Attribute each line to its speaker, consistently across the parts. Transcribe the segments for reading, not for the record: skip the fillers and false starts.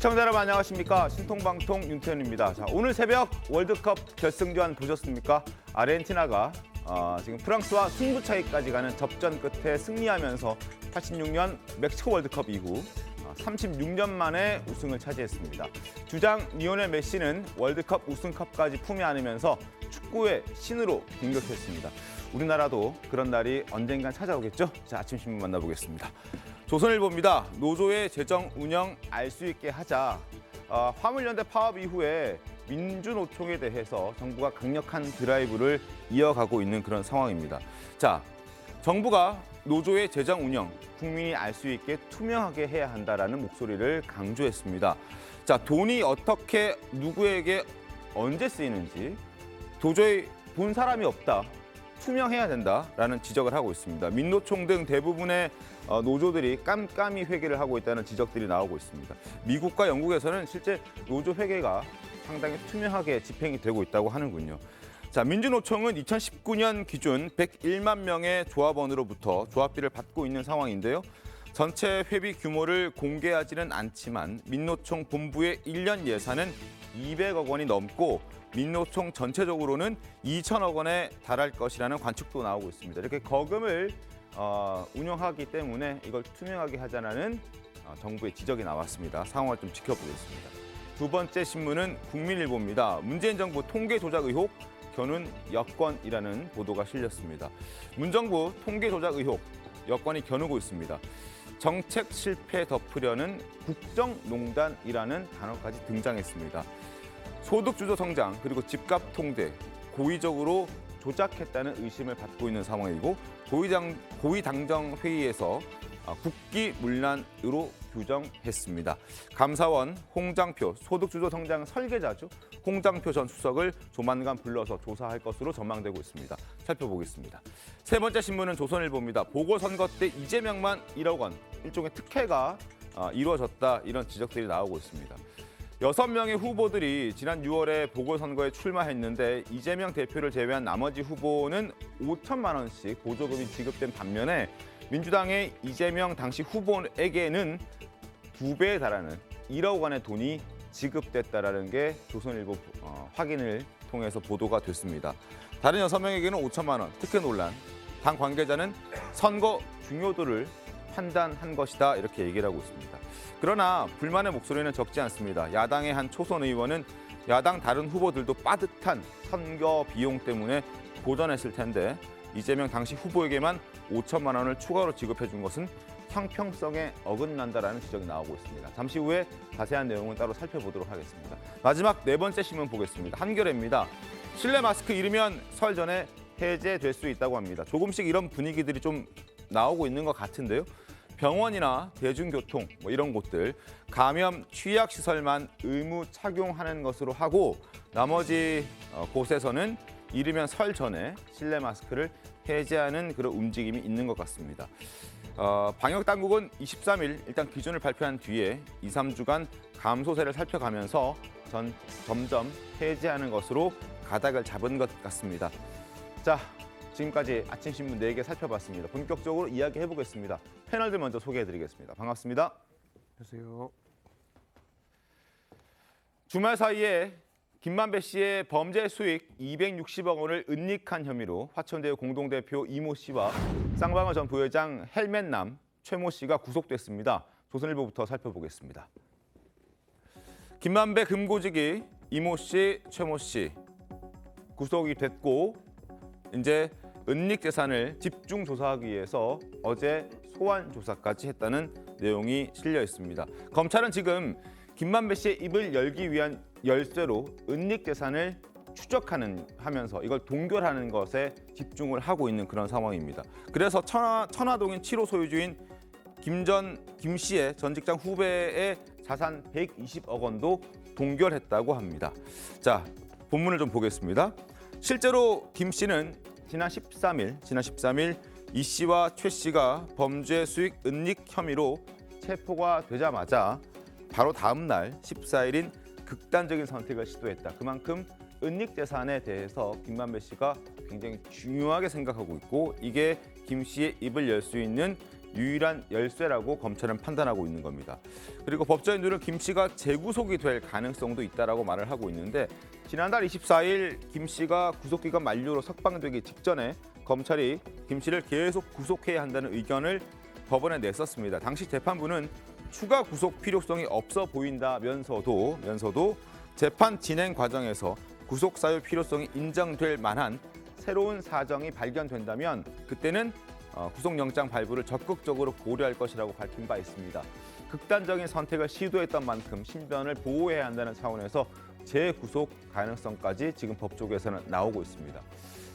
Speaker 1: 시청자 여러분 안녕하십니까. 신통방통 윤태현입니다. 자, 오늘 새벽 월드컵 결승전 보셨습니까? 아르헨티나가 지금 프랑스와 승부 차이까지 가는 접전 끝에 승리하면서 86년 멕시코 월드컵 이후 36년 만에 우승을 차지했습니다. 주장 리오넬 메시는 월드컵 우승컵까지 품에 안으면서 축구의 신으로 등극했습니다. 우리나라도 그런 날이 언젠간 찾아오겠죠? 자, 아침 신문 만나보겠습니다. 조선일보입니다. 노조의 재정 운영 알 수 있게 하자. 화물연대 파업 이후에 민주노총에 대해서 정부가 강력한 드라이브를 이어가고 있는 그런 상황입니다. 자, 정부가 노조의 재정 운영, 국민이 알 수 있게 투명하게 해야 한다라는 목소리를 강조했습니다. 자, 돈이 어떻게 누구에게 언제 쓰이는지 도저히 본 사람이 없다. 투명해야 된다라는 지적을 하고 있습니다. 민노총 등 대부분의 노조들이 깜깜이 회계를 하고 있다는 지적들이 나오고 있습니다. 미국과 영국에서는 실제 노조 회계가 상당히 투명하게 집행이 되고 있다고 하는군요. 자, 민주노총은 2019년 기준 101만 명의 조합원으로부터 조합비를 받고 있는 상황인데요. 전체 회비 규모를 공개하지는 않지만 민노총 본부의 1년 예산은 200억 원이 넘고 민노총 전체적으로는 2천억 원에 달할 것이라는 관측도 나오고 있습니다. 이렇게 거금을 운영하기 때문에 이걸 투명하게 하자는 정부의 지적이 나왔습니다. 상황을 좀 지켜보겠습니다. 두 번째 신문은 국민일보입니다. 문재인 정부 통계 조작 의혹, 겨눈 여권이라는 보도가 실렸습니다. 문정부 통계 조작 의혹, 여권이 겨누고 있습니다. 정책 실패 덮으려는 국정농단이라는 단어까지 등장했습니다. 소득 주도 성장 그리고 집값 통제 고의적으로 조작했다는 의심을 받고 있는 상황이고 고위당정 회의에서 국기문란으로 규정했습니다. 감사원 홍장표 소득 주도 성장 설계자죠. 홍장표 전 수석을 조만간 불러서 조사할 것으로 전망되고 있습니다. 살펴보겠습니다. 세 번째 신문은 조선일보입니다. 보궐선거 때 이재명만 1억 원, 일종의 특혜가 이루어졌다 이런 지적들이 나오고 있습니다. 6명의 후보들이 지난 6월에 보궐선거에 출마했는데 이재명 대표를 제외한 나머지 후보는 5천만 원씩 보조금이 지급된 반면에 민주당의 이재명 당시 후보에게는 2배에 달하는 1억 원의 돈이 지급됐다라는 게 조선일보 확인을 통해서 보도가 됐습니다. 다른 6명에게는 5천만 원, 특혜 논란. 당 관계자는 선거 중요도를 판단한 것이다 이렇게 얘기를 하고 있습니다. 그러나 불만의 목소리는 적지 않습니다. 야당의 한 초선 의원은 야당 다른 후보들도 빠듯한 선거 비용 때문에 고전했을 텐데 이재명 당시 후보에게만 5천만 원을 추가로 지급해 준 것은 형평성에 어긋난다라는 지적이 나오고 있습니다. 잠시 후에 자세한 내용은 따로 살펴보도록 하겠습니다. 마지막 네 번째 신문 보겠습니다. 한겨레입니다. 실내 마스크 잃으면 설 전에 해제될 수 있다고 합니다. 조금씩 이런 분위기들이 좀 나오고 있는 것 같은데요. 병원이나 대중교통 이런 곳들 감염 취약시설만 의무 착용하는 것으로 하고 나머지 곳에서는 이르면 설 전에 실내 마스크를 해제하는 그런 움직임이 있는 것 같습니다. 방역당국은 23일 일단 기준을 발표한 뒤에 2, 3주간 감소세를 살펴가면서 점점 해제하는 것으로 가닥을 잡은 것 같습니다. 자, 지금까지 아침 신문 4개 살펴봤습니다. 본격적으로 이야기해보겠습니다. 패널들 먼저 소개해드리겠습니다. 반갑습니다.
Speaker 2: 안녕하세요.
Speaker 1: 주말 사이에 김만배 씨의 범죄 수익 260억 원을 은닉한 혐의로 화천대유 공동대표 이모 씨와 쌍방울 전 부회장 헬멧남 최모 씨가 구속됐습니다. 조선일보부터 살펴보겠습니다. 김만배 금고지기 이모 씨, 최모 씨 구속이 됐고 이제 은닉 재산을 집중 조사하기 위해서 어제 소환 조사까지 했다는 내용이 실려 있습니다. 검찰은 지금 김만배 씨의 입을 열기 위한 열쇠로 은닉 재산을 추적하면서 이걸 동결하는 것에 집중을 하고 있는 그런 상황입니다. 그래서 천화동인 7호 소유주인 김 씨의 전 직장 후배의 자산 120억 원도 동결했다고 합니다. 자, 본문을 좀 보겠습니다. 실제로 김 씨는 지난 13일 이 씨와 최 씨가 범죄 수익 은닉 혐의로 체포가 되자마자 바로 다음 날 14일인 극단적인 선택을 시도했다. 그만큼 은닉 재산에 대해서 김만배 씨가 굉장히 중요하게 생각하고 있고 이게 김 씨의 입을 열 수 있는 유일한 열쇠라고 검찰은 판단하고 있는 겁니다. 그리고 법조인들은 김 씨가 재구속이 될 가능성도 있다라고 말을 하고 있는데 지난달 24일 김 씨가 구속기간 만료로 석방되기 직전에 검찰이 김 씨를 계속 구속해야 한다는 의견을 법원에 냈었습니다. 당시 재판부는 추가 구속 필요성이 없어 보인다면서도 재판 진행 과정에서 구속 사유 필요성이 인정될 만한 새로운 사정이 발견된다면 그때는 구속영장 발부를 적극적으로 고려할 것이라고 밝힌 바 있습니다. 극단적인 선택을 시도했던 만큼 신변을 보호해야 한다는 차원에서 재구속 가능성까지 지금 법 쪽에서는 나오고 있습니다.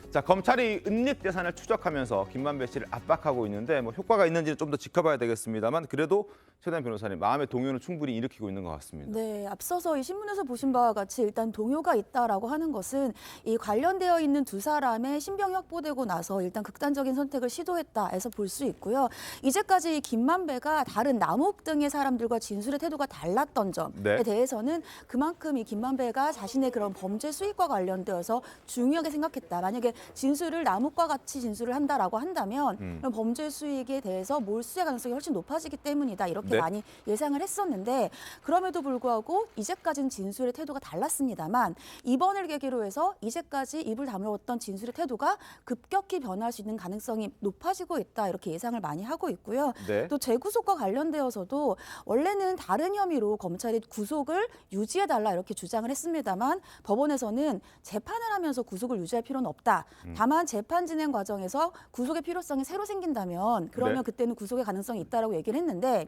Speaker 1: 자, 검찰이 은닉재산을 추적하면서 김만배 씨를 압박하고 있는데 효과가 있는지는 좀 더 지켜봐야 되겠습니다만 그래도 최대한 변호사님 마음의 동요는 충분히 일으키고 있는 것 같습니다.
Speaker 2: 네, 앞서서 이 신문에서 보신 바와 같이 일단 동요가 있다라고 하는 것은 이 관련되어 있는 두 사람의 신병이 확보되고 나서 일단 극단적인 선택을 시도했다 해서 볼 수 있고요. 이제까지 김만배가 다른 남욱 등의 사람들과 진술의 태도가 달랐던 점에 대해서는 그만큼 이 김만배가 자신의 그런 범죄 수익과 관련되어서 중요하게 생각했다. 만약에 진술을 남욱과 같이 진술을 한다라고 한다면 그럼 범죄 수익에 대해서 몰수의 가능성이 훨씬 높아지기 때문이다. 이렇게 많이 예상을 했었는데 그럼에도 불구하고 이제까지는 진술의 태도가 달랐습니다만 이번을 계기로 해서 이제까지 입을 다물었던 진술의 태도가 급격히 변할 수 있는 가능성이 높아지고 있다. 이렇게 예상을 많이 하고 있고요. 또 재구속과 관련되어서도 원래는 다른 혐의로 검찰이 구속을 유지해달라 이렇게 주장을 했습니다만 법원에서는 재판을 하면서 구속을 유지할 필요는 없다. 다만 재판 진행 과정에서 구속의 필요성이 새로 생긴다면 그러면 그때는 구속의 가능성이 있다라고 얘기를 했는데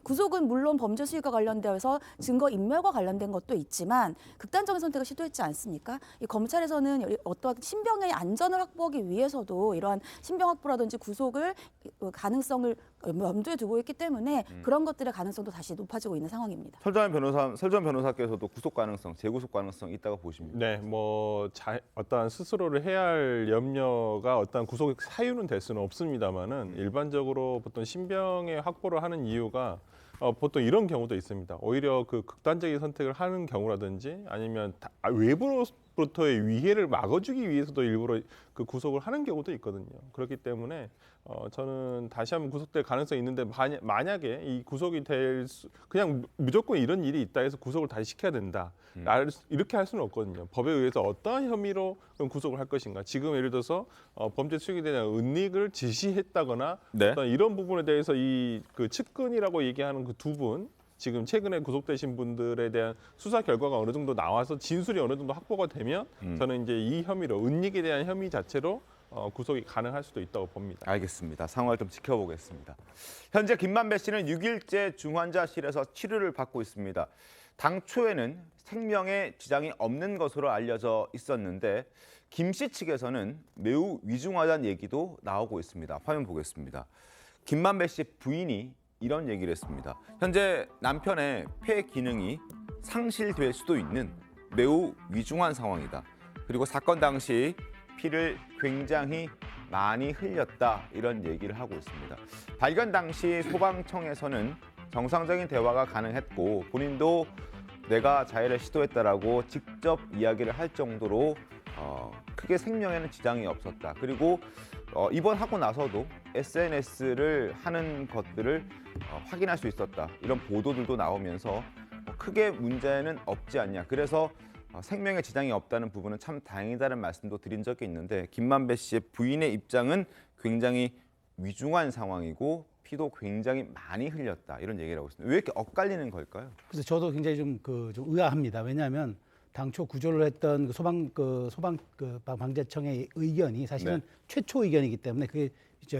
Speaker 2: 구속은 물론 범죄 수익과 관련되어서 증거 인멸과 관련된 것도 있지만 극단적인 선택을 시도했지 않습니까? 이 검찰에서는 어떠한 신병의 안전을 확보하기 위해서도 이러한 신병 확보라든지 구속을 가능성을 염두에 두고 있기 때문에 그런 것들의 가능성도 다시 높아지고 있는 상황입니다.
Speaker 1: 설전 변호사께서도 구속 가능성, 재구속 가능성 있다고 보십니까?
Speaker 3: 네, 어떠한 스스로를 해야 할 염려가 어떠한 구속 사유는 될 수는 없습니다만은 일반적으로 보통 신병의 확보를 하는 이유가 보통 이런 경우도 있습니다. 오히려 그 극단적인 선택을 하는 경우라든지 아니면 외부로부터의 위해를 막아주기 위해서도 일부러 그 구속을 하는 경우도 있거든요. 그렇기 때문에 저는 다시 한번 구속될 가능성이 있는데 만약에 이 구속이 그냥 무조건 이런 일이 있다 해서 구속을 다시 시켜야 된다. 이렇게 할 수는 없거든요. 법에 의해서 어떠한 혐의로 구속을 할 것인가. 지금 예를 들어서 범죄 수익에 대한 은닉을 지시했다거나 어떤 이런 부분에 대해서 그 측근이라고 얘기하는 그 두 분 지금 최근에 구속되신 분들에 대한 수사 결과가 어느 정도 나와서 진술이 어느 정도 확보가 되면 저는 이제 이 혐의로 은닉에 대한 혐의 자체로 구속이 가능할 수도 있다고 봅니다.
Speaker 1: 알겠습니다. 상황을 좀 지켜보겠습니다. 현재 김만배 씨는 6일째 중환자실에서 치료를 받고 있습니다. 당초에는 생명에 지장이 없는 것으로 알려져 있었는데 김 씨 측에서는 매우 위중하다는 얘기도 나오고 있습니다. 화면 보겠습니다. 김만배 씨 부인이 이런 얘기를 했습니다. 현재 남편의 폐 기능이 상실될 수도 있는 매우 위중한 상황이다. 그리고 사건 당시 피를 굉장히 많이 흘렸다. 이런 얘기를 하고 있습니다. 발견 당시 소방청에서는 정상적인 대화가 가능했고 본인도 내가 자해를 시도했다라고 직접 이야기를 할 정도로 크게 생명에는 지장이 없었다. 그리고 입원하고 나서도 SNS를 하는 것들을 확인할 수 있었다. 이런 보도들도 나오면서 크게 문제는 없지 않냐. 그래서 생명에 지장이 없다는 부분은 참 다행이다는 말씀도 드린 적이 있는데 김만배 씨의 부인의 입장은 굉장히 위중한 상황이고 피도 굉장히 많이 흘렸다. 이런 얘기를 하고 있습니다. 왜 이렇게 엇갈리는 걸까요?
Speaker 4: 그래서 저도 굉장히 좀 의아합니다. 왜냐하면 당초 구조를 했던 소방 방재청의 의견이 사실은 최초 의견이기 때문에 그게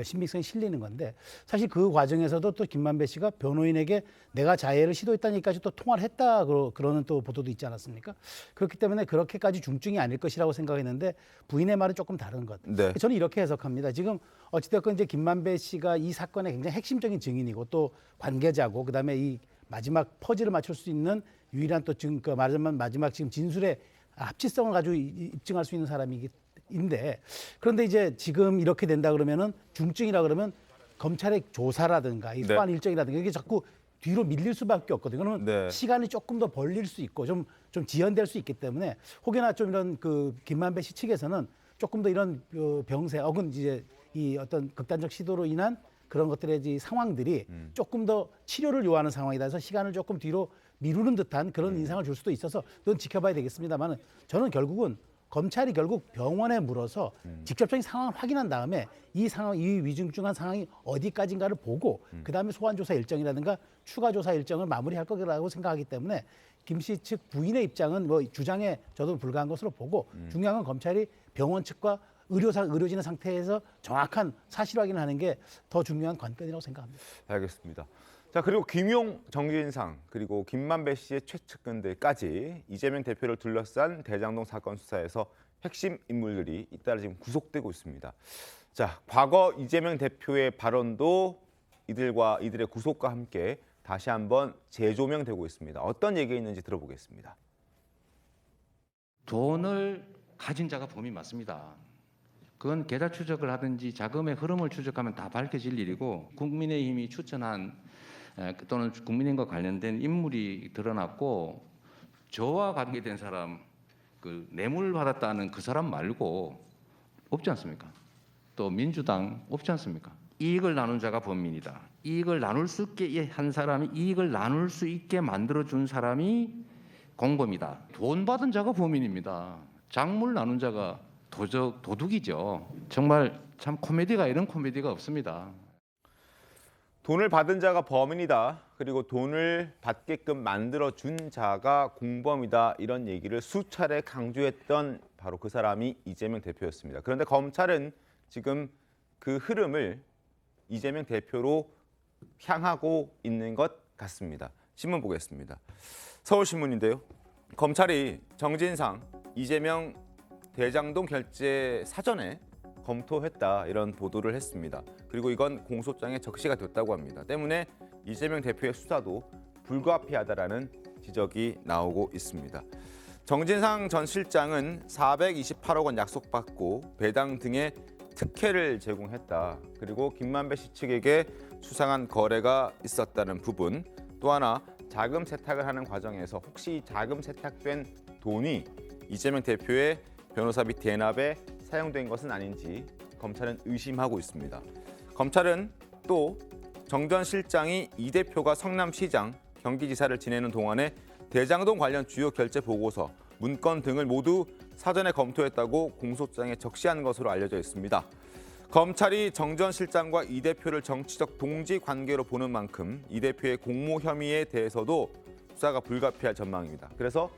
Speaker 4: 신빙성이 실리는 건데 사실 그 과정에서도 또 김만배 씨가 변호인에게 내가 자해를 시도했다는 얘기까지 또 통화를 했다 그러는 또 보도도 있지 않았습니까? 그렇기 때문에 그렇게까지 중증이 아닐 것이라고 생각했는데 부인의 말은 조금 다른 것. 저는 이렇게 해석합니다. 지금 어찌됐건 이제 김만배 씨가 이 사건의 굉장히 핵심적인 증인이고 또 관계자고 그다음에 이 마지막 퍼즐을 맞출 수 있는 유일한 또 말하자면 마지막 지금 진술의 합치성을 가지고 입증할 수 있는 사람인데 그런데 이제 지금 이렇게 된다 그러면은 중증이라 그러면 검찰의 조사라든가 이 소환 일정이라든가 이게 자꾸 뒤로 밀릴 수밖에 없거든요. 그러면 시간이 조금 더 벌릴 수 있고 좀 지연될 수 있기 때문에 혹여나 좀 이런 그 김만배 씨 측에서는 조금 더 이런 병세 혹은 이제 이 어떤 극단적 시도로 인한 그런 것들의 이 상황들이 조금 더 치료를 요하는 상황이다 해서 시간을 조금 뒤로 미루는 듯한 그런 인상을 줄 수도 있어서 그건 지켜봐야 되겠습니다만 저는 결국은 검찰이 결국 병원에 물어서 직접적인 상황을 확인한 다음에 이 상황, 이 위중증한 상황이 어디까지인가를 보고 그다음에 소환조사 일정이라든가 추가 조사 일정을 마무리할 거라고 생각하기 때문에 김 씨 측 부인의 입장은 뭐 주장에 저도 불과한 것으로 보고 중요한 건 검찰이 병원 측과 의료진의 상태에서 정확한 사실 확인을 하는 게 더 중요한 관건이라고 생각합니다.
Speaker 1: 알겠습니다. 자, 그리고 김용, 정진상, 그리고 김만배 씨의 최측근들까지 이재명 대표를 둘러싼 대장동 사건 수사에서 핵심 인물들이 잇따라 지금 구속되고 있습니다. 자, 과거 이재명 대표의 발언도 이들의 구속과 함께 다시 한번 재조명되고 있습니다. 어떤 얘기가 있는지 들어보겠습니다.
Speaker 5: 돈을 가진 자가 범인 맞습니다. 그건 계좌 추적을 하든지 자금의 흐름을 추적하면 다 밝혀질 일이고 국민의힘이 추천한 또는 국민의힘과 관련된 인물이 드러났고 저와 관계된 사람, 그 뇌물 받았다는 그 사람 말고 없지 않습니까? 또 민주당 없지 않습니까? 이익을 나눈 자가 범인이다. 이익을 나눌 수 있게 한 사람이 이익을 나눌 수 있게 만들어준 사람이 공범이다. 돈 받은 자가 범인입니다. 작물 나눈 자가 도둑이죠. 정말 참 코미디가 이런 코미디가 없습니다.
Speaker 1: 돈을 받은 자가 범인이다. 그리고 돈을 받게끔 만들어준 자가 공범이다. 이런 얘기를 수차례 강조했던 바로 그 사람이 이재명 대표였습니다. 그런데 검찰은 지금 그 흐름을 이재명 대표로 향하고 있는 것 같습니다. 신문 보겠습니다. 서울신문인데요. 검찰이 정진상, 이재명 대장동 결재 사전에 검토했다 이런 보도를 했습니다. 그리고 이건 공소장에 적시가 됐다고 합니다. 때문에 이재명 대표의 수사도 불가피하다라는 지적이 나오고 있습니다. 정진상 전 실장은 428억 원 약속받고 배당 등의 특혜를 제공했다. 그리고 김만배 씨 측에게 수상한 거래가 있었다는 부분. 또 하나 자금 세탁을 하는 과정에서 혹시 자금 세탁된 돈이 이재명 대표의 변호사비 대납에 사용된 것은 아닌지 검찰은 의심하고 있습니다. 검찰은 또 정 전 실장이 이 대표가 성남시장, 경기지사를 지내는 동안에 대장동 관련 주요 결제 보고서, 문건 등을 모두 사전에 검토했다고 공소장에 적시한 것으로 알려져 있습니다. 검찰이 정 전 실장과 이 대표를 정치적 동지 관계로 보는 만큼 이 대표의 공모 혐의에 대해서도 수사가 불가피할 전망입니다. 그래서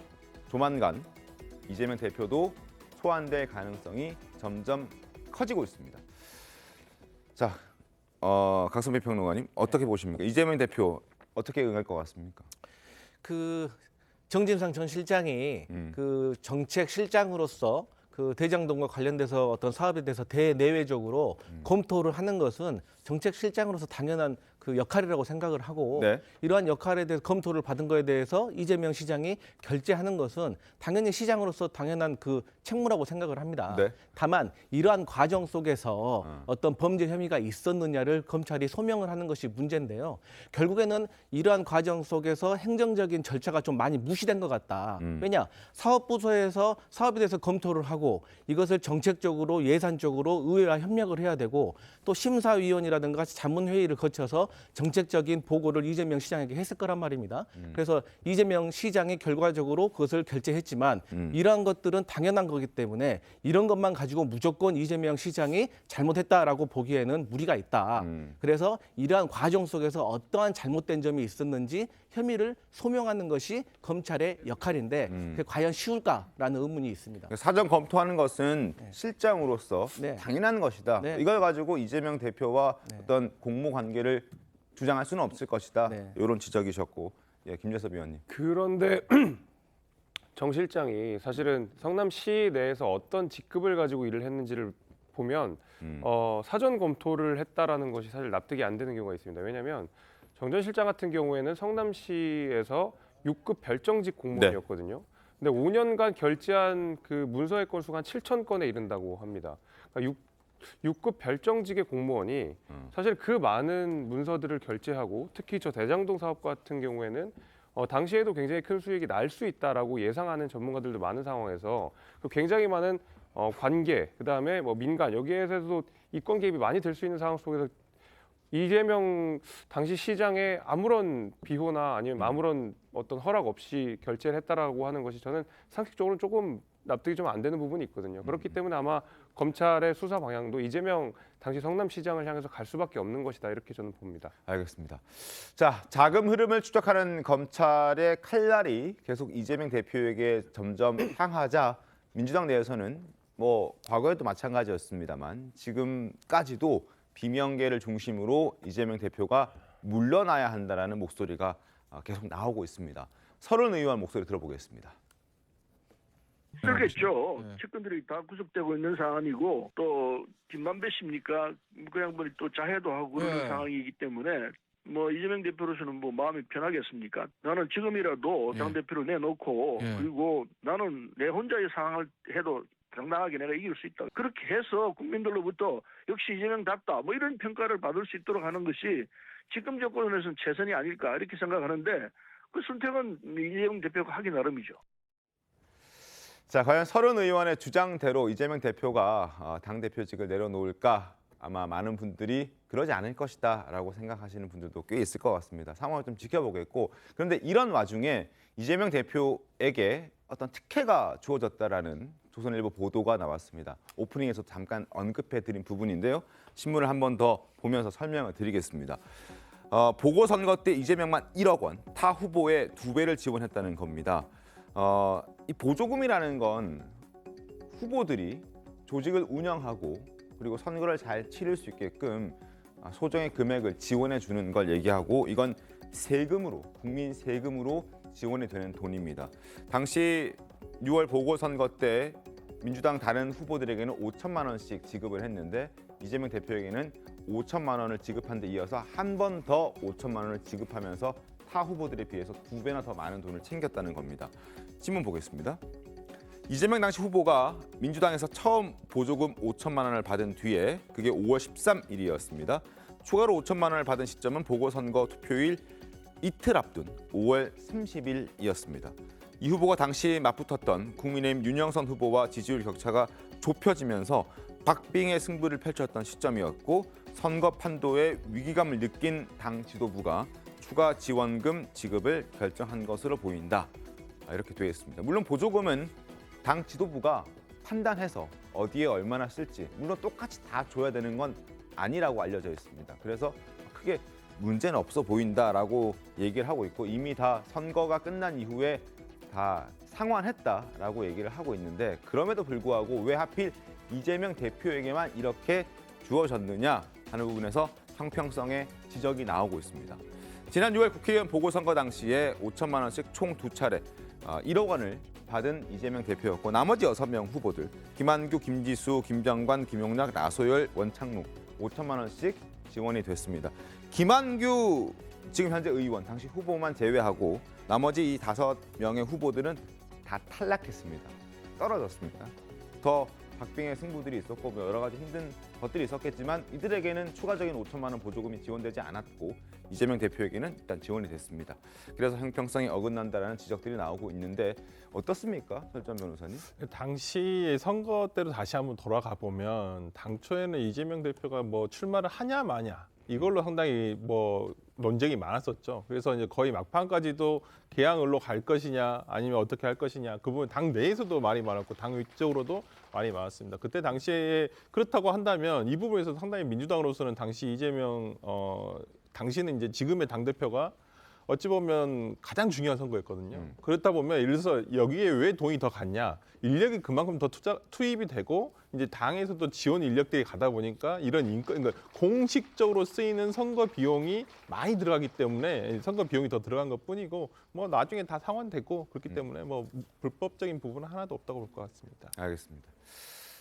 Speaker 1: 조만간 이재명 대표도 소환될 가능성이 점점 커지고 있습니다. 자, 강선배 평론가님 어떻게 보십니까? 이재명 대표 어떻게 응할 것 같습니까?
Speaker 6: 그 정진상 전 실장이 그 정책 실장으로서 그 대장동과 관련돼서 어떤 사업에 대해서 대내외적으로 검토를 하는 것은 정책 실장으로서 당연한 그 역할이라고 생각을 하고
Speaker 1: 네.
Speaker 6: 이러한 역할에 대해서 검토를 받은 거에 대해서 이재명 시장이 결재하는 것은 당연히 시장으로서 당연한 그 책무라고 생각을 합니다.
Speaker 1: 네.
Speaker 6: 다만 이러한 과정 속에서 어떤 범죄 혐의가 있었느냐를 검찰이 소명을 하는 것이 문제인데요. 결국에는 이러한 과정 속에서 행정적인 절차가 좀 많이 무시된 것 같다. 왜냐? 사업부서에서 사업에 대해서 검토를 하고 이것을 정책적으로 예산적으로 의회와 협력을 해야 되고 또 심사위원이라든가 자문회의를 거쳐서 정책적인 보고를 이재명 시장에게 했을 거란 말입니다. 그래서 이재명 시장이 결과적으로 그것을 결재했지만 이러한 것들은 당연한 거기 때문에 이런 것만 가지고 무조건 이재명 시장이 잘못했다라고 보기에는 무리가 있다. 그래서 이러한 과정 속에서 어떠한 잘못된 점이 있었는지 혐의를 소명하는 것이 검찰의 역할인데 그게 과연 쉬울까라는 의문이 있습니다.
Speaker 1: 사전 검토하는 것은 실장으로서
Speaker 6: 네.
Speaker 1: 당연한 것이다.
Speaker 6: 네.
Speaker 1: 이걸 가지고 이재명 대표와 어떤 공모 관계를 주장할 수는 없을 것이다.
Speaker 6: 네.
Speaker 1: 이런 지적이셨고, 예, 김재섭 위원님.
Speaker 7: 그런데 정 실장이 사실은 성남시 내에서 어떤 직급을 가지고 일을 했는지를 보면 사전 검토를 했다라는 것이 사실 납득이 안 되는 경우가 있습니다. 왜냐하면 정 전 실장 같은 경우에는 성남시에서 6급 별정직 공무원이었거든요. 근데 5년간 결제한 그 문서의 건수가 한 7천 건에 이른다고 합니다. 그러니까 6급 별정직의 공무원이 사실 그 많은 문서들을 결제하고 특히 저 대장동 사업 같은 경우에는 당시에도 굉장히 큰 수익이 날 수 있다라고 예상하는 전문가들도 많은 상황에서 굉장히 많은 관계, 그다음에 뭐 민간 여기에서도 이권 개입이 많이 될 수 있는 상황 속에서 이재명 당시 시장에 아무런 비호나 아니면 아무런 어떤 허락 없이 결재를 했다라고 하는 것이 저는 상식적으로 조금 납득이 좀 안 되는 부분이 있거든요. 그렇기 때문에 아마 검찰의 수사 방향도 이재명 당시 성남시장을 향해서 갈 수밖에 없는 것이다 이렇게 저는 봅니다.
Speaker 1: 알겠습니다. 자, 자금 흐름을 추적하는 검찰의 칼날이 계속 이재명 대표에게 점점 향하자 민주당 내에서는 뭐 과거에도 마찬가지였습니다만 지금까지도 비명계를 중심으로 이재명 대표가 물러나야 한다라는 목소리가 계속 나오고 있습니다. 서른 의원 목소리 들어보겠습니다.
Speaker 8: 그렇겠죠. 측근들이 다 구속되고 있는 상황이고 또 김만배 씨입니까? 그 양반이 또 자해도 하고 그러는 상황이기 때문에 뭐 이재명 대표로서는 뭐 마음이 편하겠습니까? 나는 지금이라도 당대표를 내놓고 그리고 나는 내 혼자의 상황을 해도 당당하게 내가 이길 수 있다. 그렇게 해서 국민들로부터 역시 이재명답다 뭐 이런 평가를 받을 수 있도록 하는 것이 지금 정권에서는 최선이 아닐까 이렇게 생각하는데 그 선택은 이재명 대표가 하기 나름이죠.
Speaker 1: 자, 과연 서른 의원의 주장대로 이재명 대표가 당대표직을 내려놓을까? 아마 많은 분들이 그러지 않을 것이다라고 생각하시는 분들도 꽤 있을 것 같습니다. 상황을 좀 지켜보겠고, 그런데 이런 와중에 이재명 대표에게 어떤 특혜가 주어졌다라는 조선일보 보도가 나왔습니다. 오프닝에서 잠깐 언급해드린 부분인데요. 신문을 한 번 더 보면서 설명을 드리겠습니다. 보궐선거 때 이재명만 1억 원, 타 후보의 2배를 지원했다는 겁니다. 이 보조금이라는 건 후보들이 조직을 운영하고 그리고 선거를 잘 치를 수 있게끔 소정의 금액을 지원해 주는 걸 얘기하고 이건 세금으로, 국민 세금으로 지원이 되는 돈입니다. 당시 6월 보궐선거 때 민주당 다른 후보들에게는 5천만 원씩 지급을 했는데 이재명 대표에게는 5천만 원을 지급한 데 이어서 한 번 더 5천만 원을 지급하면서 타 후보들에 비해서 2배나 더 많은 돈을 챙겼다는 겁니다. 신문 보겠습니다. 이재명 당시 후보가 민주당에서 처음 보조금 5천만 원을 받은 뒤에 그게 5월 13일이었습니다. 추가로 5천만 원을 받은 시점은 보궐선거 투표일 이틀 앞둔 5월 30일이었습니다. 이 후보가 당시 맞붙었던 국민의힘 윤영선 후보와 지지율 격차가 좁혀지면서 박빙의 승부를 펼쳤던 시점이었고 선거 판도에 위기감을 느낀 당 지도부가 추가 지원금 지급을 결정한 것으로 보인다. 이렇게 되어 있습니다. 물론 보조금은 당 지도부가 판단해서 어디에 얼마나 쓸지 물론 똑같이 다 줘야 되는 건 아니라고 알려져 있습니다. 그래서 크게 문제는 없어 보인다라고 얘기를 하고 있고 이미 다 선거가 끝난 이후에 다 상환했다라고 얘기를 하고 있는데 그럼에도 불구하고 왜 하필 이재명 대표에게만 이렇게 주어졌느냐 하는 부분에서 형평성의 지적이 나오고 있습니다. 지난 6월 국회의원 보궐선거 당시에 5천만 원씩 총 2차례 1억 원을 받은 이재명 대표였고 나머지 6명 후보들 김한규, 김지수, 김병관, 김용락, 나소열, 원창묵 5천만 원씩 지원이 됐습니다. 김한규 지금 현재 의원 당시 후보만 제외하고 나머지 이 5명의 후보들은 다 탈락했습니다. 떨어졌습니다. 더 박빙의 승부들이 있었고 여러 가지 힘든 것들이 있었겠지만 이들에게는 추가적인 5천만 원 보조금이 지원되지 않았고 이재명 대표에게는 일단 지원이 됐습니다. 그래서 형평성이 어긋난다는 지적들이 나오고 있는데 어떻습니까, 설전 변호사님?
Speaker 3: 당시 선거 때로 다시 한번 돌아가 보면 당초에는 이재명 대표가 뭐 출마를 하냐 마냐 이걸로 상당히 뭐 논쟁이 많았었죠. 그래서 이제 거의 막판까지도 개항을로 갈 것이냐 아니면 어떻게 할 것이냐 그 부분 당 내에서도 말이 많았고 당 외적으로도 말이 많았습니다. 그때 당시에 그렇다고 한다면 이 부분에서 상당히 민주당으로서는 당시 이재명 당시는 이제 지금의 당대표가 어찌 보면 가장 중요한 선거였거든요. 그렇다 보면 예를 들어서 여기에 왜 돈이 더 갔냐? 인력이 그만큼 더 투입이 되고 이제 당에서도 지원 인력들이 가다 보니까 이런 그러니까 공식적으로 쓰이는 선거 비용이 많이 들어가기 때문에 선거 비용이 더 들어간 것뿐이고 뭐 나중에 다 상환되고 그렇기 때문에 뭐 불법적인 부분은 하나도 없다고 볼 것 같습니다.
Speaker 1: 알겠습니다.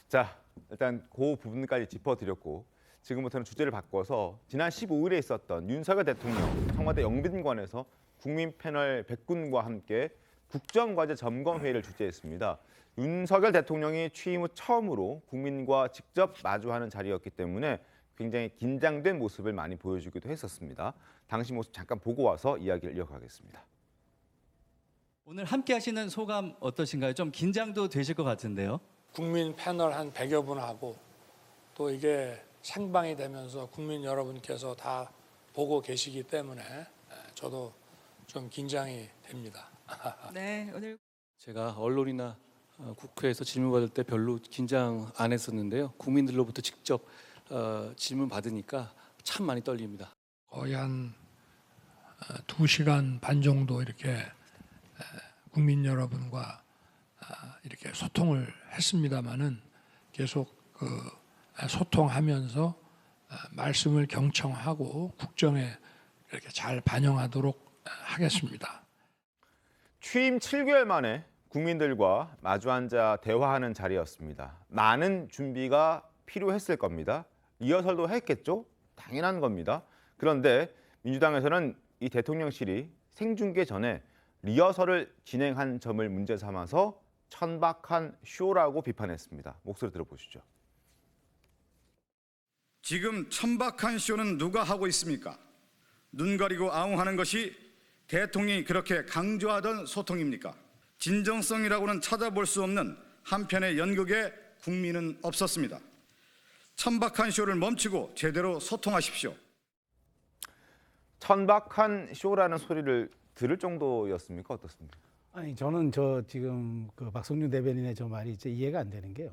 Speaker 1: 자, 일단 그 부분까지 짚어드렸고 지금부터는 주제를 바꿔서 지난 15일에 있었던 윤석열 대통령 청와대 영빈관에서 국민 패널 100군과 함께 국정과제 점검회의를 주재했습니다. 윤석열 대통령이 취임 후 처음으로 국민과 직접 마주하는 자리였기 때문에 굉장히 긴장된 모습을 많이 보여주기도 했었습니다. 당시 모습 잠깐 보고 와서 이야기를 이어가겠습니다.
Speaker 9: 오늘 함께 하시는 소감 어떠신가요? 좀 긴장도 되실 것 같은데요.
Speaker 10: 국민 패널 한 100여 분하고 또 이게 생방이 되면서 국민 여러분께서 다 보고 계시기 때문에 저도 좀 긴장이 됩니다.
Speaker 11: 네, 오늘
Speaker 9: 제가 언론이나 국회에서 질문 받을 때 별로 긴장 안 했었는데요. 국민들로부터 직접 질문 받으니까 참 많이 떨립니다.
Speaker 10: 거의 한 2시간 반 정도 이렇게 국민 여러분과 이렇게 소통을 했습니다마는 계속 소통하면서 말씀을 경청하고 국정에 이렇게 잘 반영하도록 하겠습니다.
Speaker 1: 취임 7개월 만에 국민들과 마주 앉아 대화하는 자리였습니다. 많은 준비가 필요했을 겁니다. 리허설도 했겠죠? 당연한 겁니다. 그런데 민주당에서는 이 대통령실이 생중계 전에 리허설을 진행한 점을 문제 삼아서 천박한 쇼라고 비판했습니다. 목소리 들어보시죠.
Speaker 12: 지금 천박한 쇼는 누가 하고 있습니까? 눈 가리고 아웅하는 것이 대통령이 그렇게 강조하던 소통입니까? 진정성이라고는 찾아볼 수 없는 한편의 연극에 국민은 없었습니다. 천박한 쇼를 멈추고 제대로 소통하십시오.
Speaker 1: 천박한 쇼라는 소리를 들을 정도였습니까? 어떻습니까?
Speaker 4: 아니 저는 지금 그 박성준 대변인의 저 말이 이제 이해가 안 되는 게요.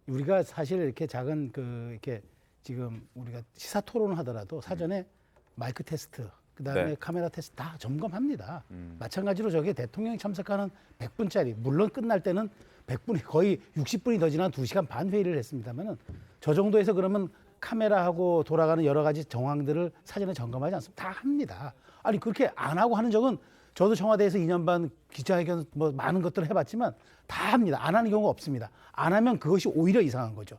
Speaker 4: 우리가 사실 이렇게 작은 이렇게 지금 우리가 시사 토론을 하더라도 사전에 마이크 테스트, 그다음에
Speaker 1: 네.
Speaker 4: 카메라 테스트 다 점검합니다. 마찬가지로 저게 대통령이 참석하는 100분짜리, 물론 끝날 때는 100분이 거의 60분이 더 지난 2시간 반 회의를 했습니다만은 저 정도에서 그러면 카메라하고 돌아가는 여러 가지 정황들을 사전에 점검하지 않습니다. 다 합니다. 아니 그렇게 안 하고 하는 적은 저도 청와대에서 2년 반 기자회견 뭐 많은 것들을 해봤지만 다 합니다. 안 하는 경우가 없습니다. 안 하면 그것이 오히려 이상한 거죠.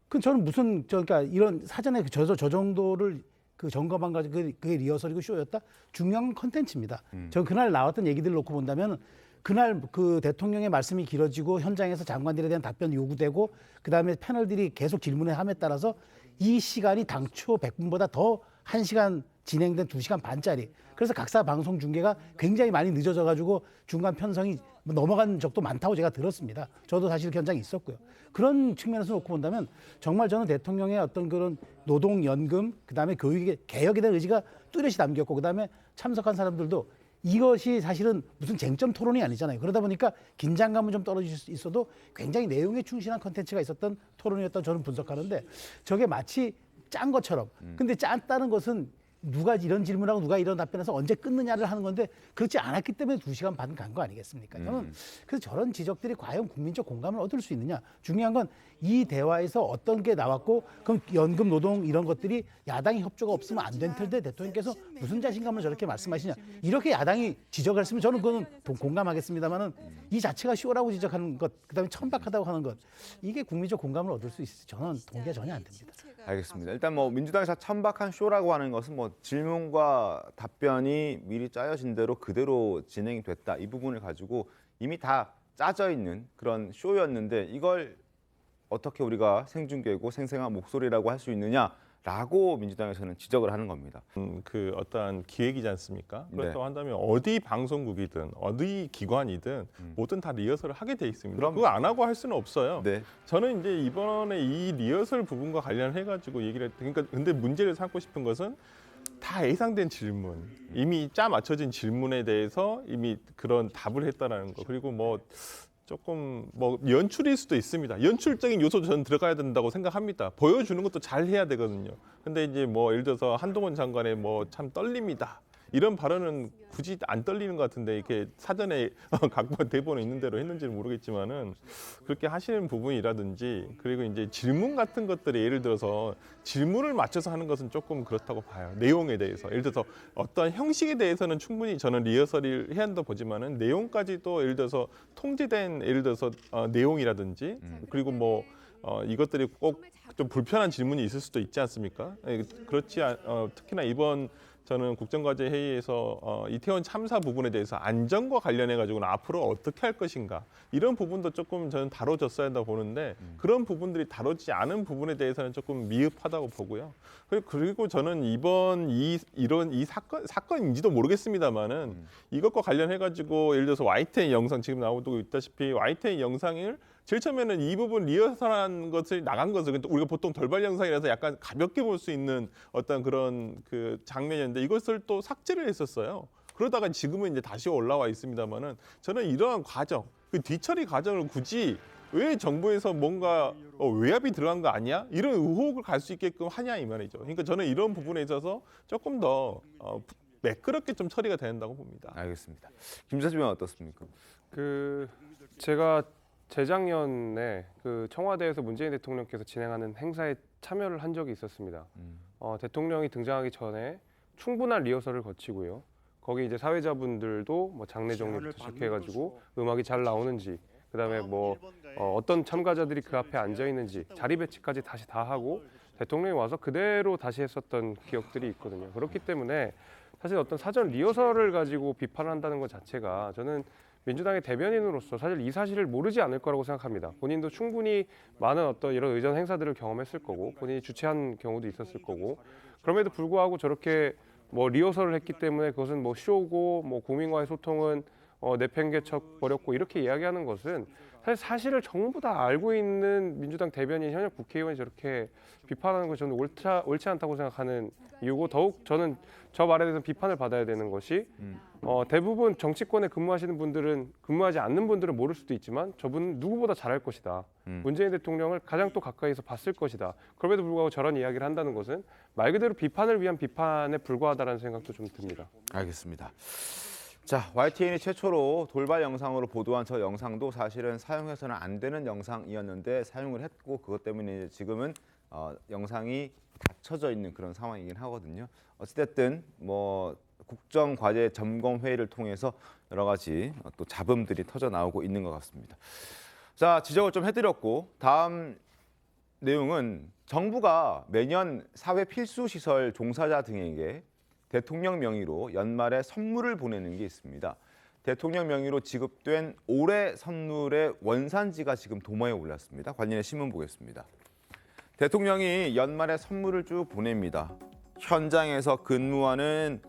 Speaker 4: 그 저는 무슨 그러니까 이런 사전에 저 정도를 그 점검한 가지고 그게 리허설이고 쇼였다. 중요한 컨텐츠입니다. 저 그날 나왔던 얘기들을 놓고 본다면 그날 그 대통령의 말씀이 길어지고 현장에서 장관들에 대한 답변 요구되고 그다음에 패널들이 계속 질문을 함에 따라서 이 시간이 당초 100분보다 더 1시간 진행된 2시간 반짜리. 그래서 각사 방송 중계가 굉장히 많이 늦어져 가지고 중간 편성이 넘어간 적도 많다고 제가 들었습니다. 저도 사실 현장에 있었고요. 그런 측면에서 놓고 본다면 정말 저는 대통령의 어떤 그런 노동연금, 그다음에 교육의 개혁에 대한 의지가 뚜렷이 담겼고 그다음에 참석한 사람들도 이것이 사실은 무슨 쟁점 토론이 아니잖아요. 그러다 보니까 긴장감은 좀 떨어질 수 있어도 굉장히 내용에 충실한 컨텐츠가 있었던 토론이었다고 저는 분석하는데 저게 마치 짠 것처럼. 근데 짰다는 것은 누가 이런 질문하고 누가 이런 답변해서 언제 끊느냐를 하는 건데 그렇지 않았기 때문에 2시간 반 간 거 아니겠습니까? 저는 그래서 저런 지적들이 과연 국민적 공감을 얻을 수 있느냐. 중요한 건 이 대화에서 어떤 게 나왔고 그럼 연금 노동 이런 것들이 야당이 협조가 없으면 안 된 텐데 대통령께서 무슨 자신감을 저렇게 말씀하시냐. 이렇게 야당이 지적을 했으면 저는 그거는 공감하겠습니다만은 이 자체가 쇼라고 지적하는 것, 그다음에 천박하다고 하는 것 이게 국민적 공감을 얻을 수 있을지 저는 동의가 전혀 안 됩니다.
Speaker 1: 알겠습니다. 일단 뭐 민주당에서 천박한 쇼라고 하는 것은 뭐 질문과 답변이 미리 짜여진 대로 그대로 진행이 됐다. 이 부분을 가지고 이미 다 짜져 있는 그런 쇼였는데 이걸 어떻게 우리가 생중계고 생생한 목소리라고 할 수 있느냐라고 민주당에서는 지적을 하는 겁니다.
Speaker 3: 그 어떠한 기획이지 않습니까? 그렇다고
Speaker 1: 네.
Speaker 3: 한다면 어디 방송국이든 어디 기관이든 뭐든 다 리허설을 하게 돼 있습니다.
Speaker 1: 그럼-
Speaker 3: 그거 안 하고 할 수는 없어요.
Speaker 1: 네.
Speaker 3: 저는 이제 이번에 이 리허설 부분과 관련해 가지고 얘기를 그러니까 근데 문제를 삼고 싶은 것은 다 예상된 질문, 이미 짜 맞춰진 질문에 대해서 이미 그런 답을 했다라는 거. 그리고 뭐 조금 뭐 연출일 수도 있습니다. 연출적인 요소도 저는 들어가야 된다고 생각합니다. 보여주는 것도 잘 해야 되거든요. 근데 이제 뭐 예를 들어서 한동훈 장관의 뭐 참 떨립니다. 이런 발언은 굳이 안 떨리는 것 같은데 이렇게 사전에 각본 대본에 있는 대로 했는지는 모르겠지만은 그렇게 하시는 부분이라든지 그리고 이제 질문 같은 것들이 예를 들어서 질문을 맞춰서 하는 것은 조금 그렇다고 봐요. 내용에 대해서 예를 들어서 어떤 형식에 대해서는 충분히 저는 리허설을 해야 한다고 보지만은 내용까지도 예를 들어서 통제된 예를 들어서 내용이라든지 그리고 뭐 이것들이 꼭 좀 불편한 질문이 있을 수도 있지 않습니까? 그렇지 특히나 이번 저는 국정과제 회의에서 이태원 참사 부분에 대해서 안전과 관련해 가지고는 앞으로 어떻게 할 것인가 이런 부분도 조금 저는 다뤄졌어야 한다고 보는데 그런 부분들이 다루지 않은 부분에 대해서는 조금 미흡하다고 보고요. 그리고 저는 이번 이런 사건인지도 모르겠습니다만은 이것과 관련해 가지고 예를 들어서 YTN 영상 지금 나오고 있다시피 YTN 영상을 제일 처음에는 이 부분 리허설한 것을 나간 것을 근데 우리가 보통 돌발 영상이라서 약간 가볍게 볼 수 있는 어떤 그런 그 장면이었는데 이것을 또 삭제를 했었어요. 그러다가 지금은 이제 다시 올라와 있습니다만은 저는 이러한 과정, 그 뒤처리 과정을 굳이 왜 정부에서 뭔가 외압이 들어간 거 아니야? 이런 의혹을 갈 수 있게끔 하냐 이 말이죠. 그러니까 저는 이런 부분에 있어서 조금 더 매끄럽게 좀 처리가 된다고 봅니다.
Speaker 1: 알겠습니다. 김재준 의원 어떻습니까?
Speaker 7: 제가 재작년에 그 청와대에서 문재인 대통령께서 진행하는 행사에 참여를 한 적이 있었습니다. 대통령이 등장하기 전에 충분한 리허설을 거치고요. 거기 이제 사회자분들도 뭐 장례 정리부터 시작해가지고 음악이 잘 나오는지, 그다음에 뭐 어떤 참가자들이 그 앞에 앉아 있는지 자리 배치까지 다시 다 하고 대통령이 와서 그대로 다시 했었던 기억들이 있거든요. 그렇기 때문에 사실 어떤 사전 리허설을 가지고 비판한다는 것 자체가 저는 민주당의 대변인으로서 사실 이 사실을 모르지 않을 거라고 생각합니다. 본인도 충분히 많은 어떤 이런 의전 행사들을 경험했을 거고 본인이 주최한 경우도 있었을 거고 그럼에도 불구하고 저렇게 뭐 리허설을 했기 때문에 그것은 뭐 쇼고 뭐 국민과의 소통은 내팽개쳐 버렸고 이렇게 이야기하는 것은 사실을 전부 다 알고 있는 민주당 대변인 현역 국회의원이 저렇게 비판하는 것이 저는 옳지 않다고 생각하는 이유고 더욱 저는 저 말에 대해서 비판을 받아야 되는 것이 대부분 정치권에 근무하시는 분들은 근무하지 않는 분들은 모를 수도 있지만 저분은 누구보다 잘할 것이다. 문재인 대통령을 가장 또 가까이서 봤을 것이다. 그럼에도 불구하고 저런 이야기를 한다는 것은 말 그대로 비판을 위한 비판에 불과하다는 생각도 좀 듭니다.
Speaker 1: 알겠습니다. 자, YTN이 최초로 돌발 영상으로 보도한 저 영상도 사실은 사용해서는 안 되는 영상이었는데 사용을 했고 그것 때문에 이제 지금은 영상이 닫혀져 있는 그런 상황이긴 하거든요. 어찌됐든 뭐 국정과제 점검 회의를 통해서 여러 가지 또 잡음들이 터져 나오고 있는 것 같습니다. 자, 지적을 좀 해드렸고 다음 내용은 정부가 매년 사회 필수 시설 종사자 등에게 대통령 명의로 연말에 선물을 보내는 게 있습니다. 대통령 명의로 지급된 올해 선물의 원산지가 지금 도마에 올랐습니다. 관련해 신문 보겠습니다. 대통령이 연말에 선물을 쭉 보냅니다. 현장에서 근무하는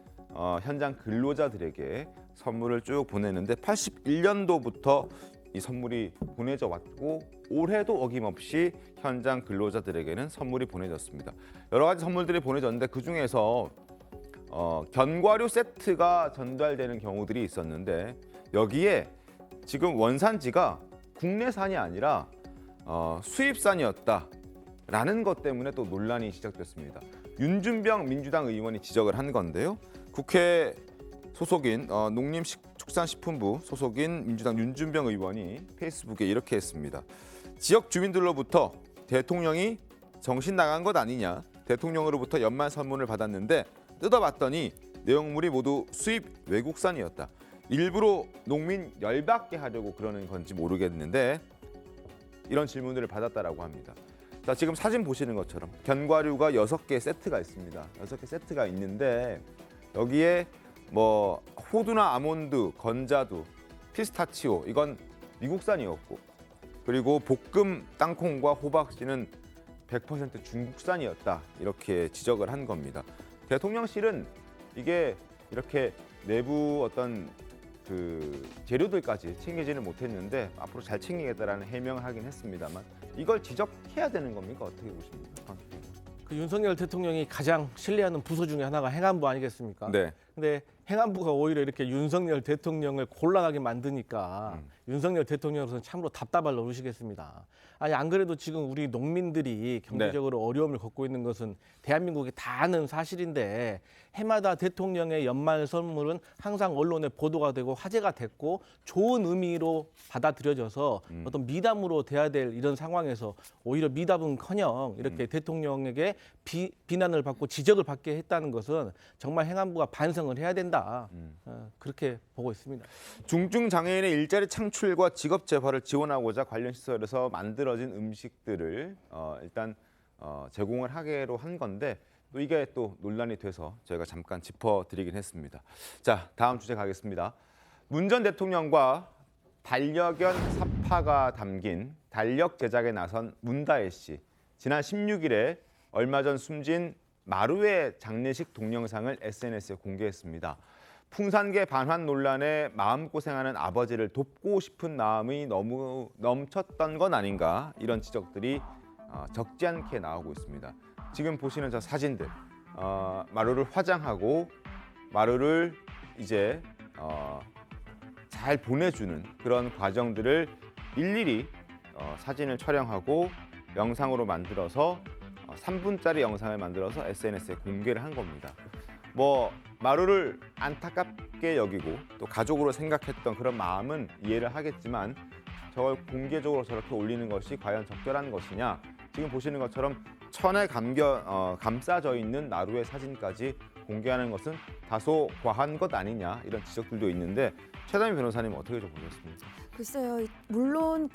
Speaker 1: 현장 근로자들에게 선물을 쭉 보내는데 81년도부터 이 선물이 보내져 왔고 올해도 어김없이 현장 근로자들에게는 선물이 보내졌습니다. 여러 가지 선물들이 보내졌는데 그중에서 견과류 세트가 전달되는 경우들이 있었는데 여기에 지금 원산지가 국내산이 아니라 수입산이었다라는 것 때문에 또 논란이 시작됐습니다. 윤준병 민주당 의원이 지적을 한 건데요. 국회 소속인 농림축산식품부 소속인 민주당 윤준병 의원이 페이스북에 이렇게 했습니다. 지역 주민들로부터 대통령이 정신 나간 것 아니냐. 대통령으로부터 연말 선물을 받았는데 뜯어봤더니 내용물이 모두 수입 외국산이었다. 일부러 농민 열받게 하려고 그러는 건지 모르겠는데 이런 질문들을 받았다라고 합니다. 자, 지금 사진 보시는 것처럼 견과류가 6개 세트가 있습니다. 6개 세트가 있는데 여기에 뭐 호두나 아몬드, 건자두, 피스타치오 이건 미국산이었고 그리고 볶음 땅콩과 호박씨는 100% 중국산이었다. 이렇게 지적을 한 겁니다. 대통령실은 이게 이렇게 내부 어떤 그 재료들까지 챙기지는 못했는데 앞으로 잘 챙기겠다라는 해명을 하긴 했습니다만 이걸 지적해야 되는 겁니까? 어떻게 보십니까?
Speaker 6: 그 윤석열 대통령이 가장 신뢰하는 부서 중에 하나가 행안부 아니겠습니까?
Speaker 1: 네.
Speaker 6: 근데 행안부가 오히려 이렇게 윤석열 대통령을 곤란하게 만드니까 윤석열 대통령으로서는 참으로 답답할 노릇이겠습니다. 아니 안 그래도 지금 우리 농민들이 경제적으로 어려움을 겪고 있는 것은 대한민국이 다 아는 사실인데 해마다 대통령의 연말 선물은 항상 언론에 보도가 되고 화제가 됐고 좋은 의미로 받아들여져서 어떤 미담으로 돼야 될 이런 상황에서 오히려 미담은커녕 이렇게 대통령에게 비난을 받고 지적을 받게 했다는 것은 정말 행안부가 반성을 해야 된다. 그렇게 보고 있습니다.
Speaker 1: 중증 장애인의 일자리 창출과 직업 재활을 지원하고자 관련 시설에서 만들어진 음식들을 일단 제공을 하기로 한 건데 또 이게 또 논란이 돼서 저희가 잠깐 짚어드리긴 했습니다. 자, 다음 주제 가겠습니다. 문 전 대통령과 반려견 사파가 담긴 달력 제작에 나선 문다혜 씨. 지난 16일에 얼마 전 숨진 마루의 장례식 동영상을 SNS에 공개했습니다. 풍산계 반환 논란에 마음고생하는 아버지를 돕고 싶은 마음이 너무 넘쳤던 건 아닌가 이런 지적들이 적지 않게 나오고 있습니다. 지금 보시는 저 사진들 마루를 화장하고 마루를 이제 잘 보내주는 그런 과정들을 일일이 사진을 촬영하고 영상으로 만들어서 3분짜리 영상을 만들어서 SNS에 공개를 한 겁니다. 뭐 마루를 안타깝게 여기고 또 가족으로 생각했던 그런 마음은 이해를 하겠지만 저걸 공개적으로 저렇게 올리는 것이 과연 적절한 것이냐. 지금 보시는 것처럼 천에 감싸져 있는 마루의 사진까지 공개하는 것은 다소 과한 것 아니냐 이런 지적들도 있는데 최다미 변호사님 어떻게 좀 보셨습니까?
Speaker 2: 글쎄요, 물론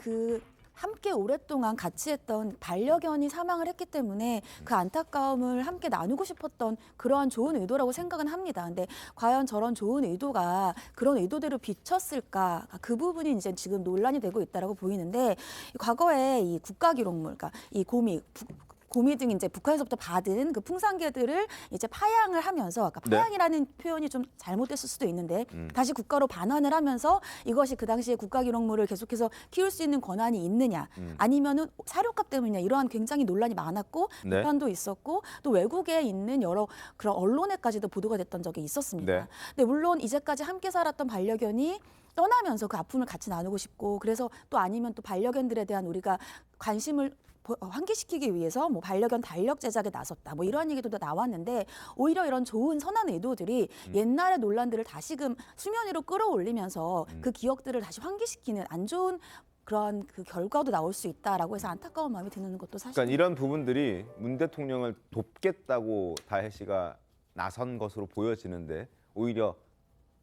Speaker 2: 함께 오랫동안 같이 했던 반려견이 사망을 했기 때문에 그 안타까움을 함께 나누고 싶었던 그러한 좋은 의도라고 생각은 합니다. 근데 과연 저런 좋은 의도가 그런 의도대로 비쳤을까? 그 부분이 이제 지금 논란이 되고 있다라고 보이는데 과거에 이 국가기록물, 그러니까 이 곰이 등 이제 북한에서부터 받은 그 풍산개들을 이제 파양을 하면서 아까 파양이라는 표현이 좀 잘못됐을 수도 있는데 다시 국가로 반환을 하면서 이것이 그 당시에 국가기록물을 계속해서 키울 수 있는 권한이 있느냐 아니면은 사료값 때문이냐 이러한 굉장히 논란이 많았고 비판도 있었고 또 외국에 있는 여러 그런 언론에까지도 보도가 됐던 적이 있었습니다. 근데 물론 이제까지 함께 살았던 반려견이 떠나면서 그 아픔을 같이 나누고 싶고 그래서 또 아니면 또 반려견들에 대한 우리가 관심을 환기시키기 위해서 뭐 반려견 달력 제작에 나섰다 뭐 이런 얘기도 나왔는데 오히려 이런 좋은 선한 의도들이 옛날의 논란들을 다시금 수면 위로 끌어올리면서 그 기억들을 다시 환기시키는 안 좋은 그런 그 결과도 나올 수 있다라고 해서 안타까운 마음이 드는 것도 사실입니다.
Speaker 1: 그러니까 이런 부분들이 문 대통령을 돕겠다고 다혜 씨가 나선 것으로 보여지는데 오히려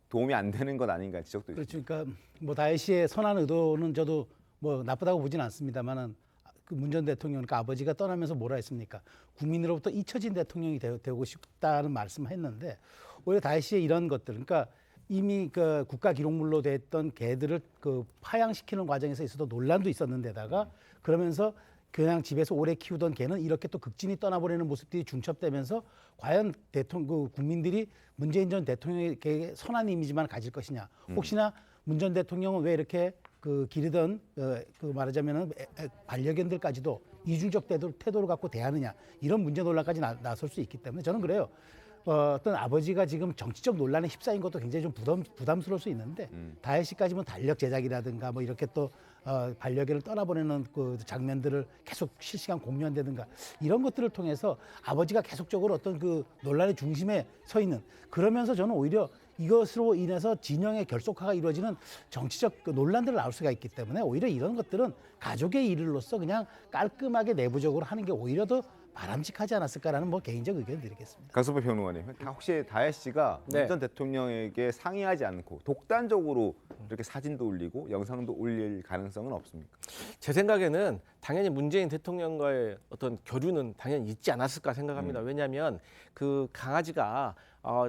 Speaker 1: 도움이 안 되는 것 아닌가 지적도 있습니다.
Speaker 4: 그렇죠. 그러니까 뭐 다혜 씨의 선한 의도는 저도 뭐 나쁘다고 보지는 않습니다만은 그 문 전 대통령, 그러니까 아버지가 떠나면서 뭐라 했습니까? 국민으로부터 잊혀진 대통령이 되고 싶다는 말씀했는데 오히려 다혜 씨의 이런 것들, 그러니까 이미 그 국가 기록물로 됐던 개들을 그 파양시키는 과정에서 있어도 논란도 있었는데다가 그러면서 그냥 집에서 오래 키우던 개는 이렇게 또 극진히 떠나버리는 모습들이 중첩되면서 과연 국민들이 문재인 전 대통령에게 선한 이미지만 가질 것이냐? 혹시나 문 전 대통령은 왜 이렇게 그 기르던 말하자면은 반려견들까지도 이중적 태도를 갖고 대하느냐 이런 문제 논란까지 나설 수 있기 때문에 저는 그래요. 어떤 아버지가 지금 정치적 논란에 휩싸인 것도 굉장히 좀 부담스러울 수 있는데 다혜 씨까지는 달력 제작이라든가 뭐 이렇게 또 반려견을 떠나보내는 그 장면들을 계속 실시간 공유한다든가 이런 것들을 통해서 아버지가 계속적으로 어떤 그 논란의 중심에 서 있는 그러면서 저는 오히려 이것으로 인해서 진영의 결속화가 이루어지는 정치적 논란들을 나올 수가 있기 때문에 오히려 이런 것들은 가족의 일로서 그냥 깔끔하게 내부적으로 하는 게 오히려 더 바람직하지 않았을까라는 뭐 개인적 의견을 드리겠습니다.
Speaker 1: 강수배 평론가님, 혹시 다혜 씨가 문 전 대통령에게 상의하지 않고 독단적으로 이렇게 사진도 올리고 영상도 올릴 가능성은 없습니까?
Speaker 6: 제 생각에는 당연히 문재인 대통령과의 어떤 교류는 당연히 있지 않았을까 생각합니다. 왜냐하면 그 강아지가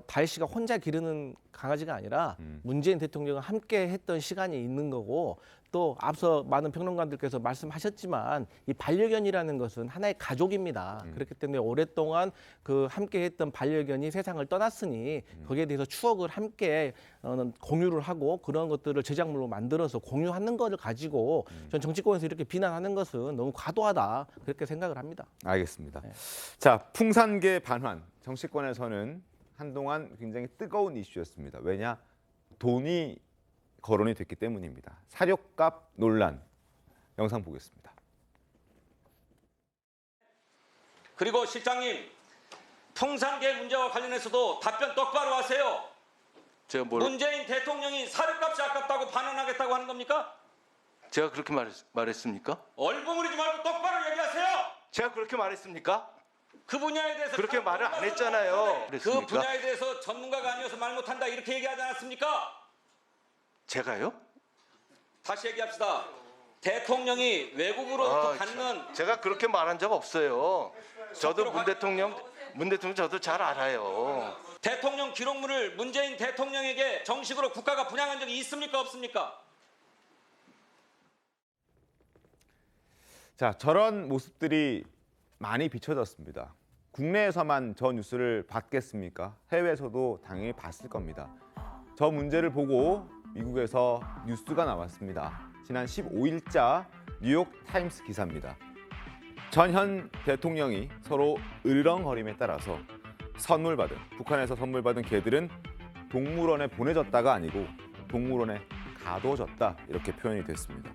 Speaker 6: 다혜 씨가 혼자 기르는 강아지가 아니라 문재인 대통령과 함께 했던 시간이 있는 거고 또 앞서 많은 평론가들께서 말씀하셨지만 이 반려견이라는 것은 하나의 가족입니다. 그렇기 때문에 오랫동안 그 함께 했던 반려견이 세상을 떠났으니 거기에 대해서 추억을 함께 공유를 하고 그런 것들을 제작물로 만들어서 공유하는 것을 가지고 전 정치권에서 이렇게 비난하는 것은 너무 과도하다 그렇게 생각을 합니다.
Speaker 1: 알겠습니다. 자, 풍산계 반환 정치권에서는 한동안 굉장히 뜨거운 이슈였습니다. 왜냐? 돈이 거론이 됐기 때문입니다. 사료값 논란 영상 보겠습니다.
Speaker 11: 그리고 실장님, 풍산계 문제와 관련해서도 답변 똑바로 하세요.
Speaker 5: 제가
Speaker 11: 문재인 대통령이 사료값이 아깝다고 반환하겠다고 하는 겁니까?
Speaker 5: 제가 그렇게 말했습니까?
Speaker 11: 얼버무리지 말고 똑바로 얘기하세요.
Speaker 5: 제가 그렇게 말했습니까?
Speaker 11: 그 분야에 대해서
Speaker 5: 그렇게 말을 안 했잖아요.
Speaker 11: 그
Speaker 5: 그랬습니까?
Speaker 11: 분야에 대해서 전문가가 아니어서 말 못한다 이렇게 얘기하지 않았습니까?
Speaker 5: 제가요?
Speaker 11: 다시 얘기합시다. 대통령이 외국으로부터 받는
Speaker 5: 제가 그렇게 말한 적 없어요. 저도 문 대통령 저도 잘 알아요.
Speaker 11: 대통령 기록물을 문재인 대통령에게 정식으로 국가가 분양한 적이 있습니까 없습니까?
Speaker 1: 자, 저런 모습들이 많이 비춰졌습니다. 국내에서만 저 뉴스를 봤겠습니까? 해외에서도 당연히 봤을 겁니다. 저 문제를 보고 미국에서 뉴스가 나왔습니다. 지난 15일자 뉴욕 타임스 기사입니다. 전현 대통령이 서로 으르렁거림에 따라서 북한에서 선물 받은 개들은 동물원에 보내졌다가 아니고 동물원에 가둬졌다, 이렇게 표현이 됐습니다.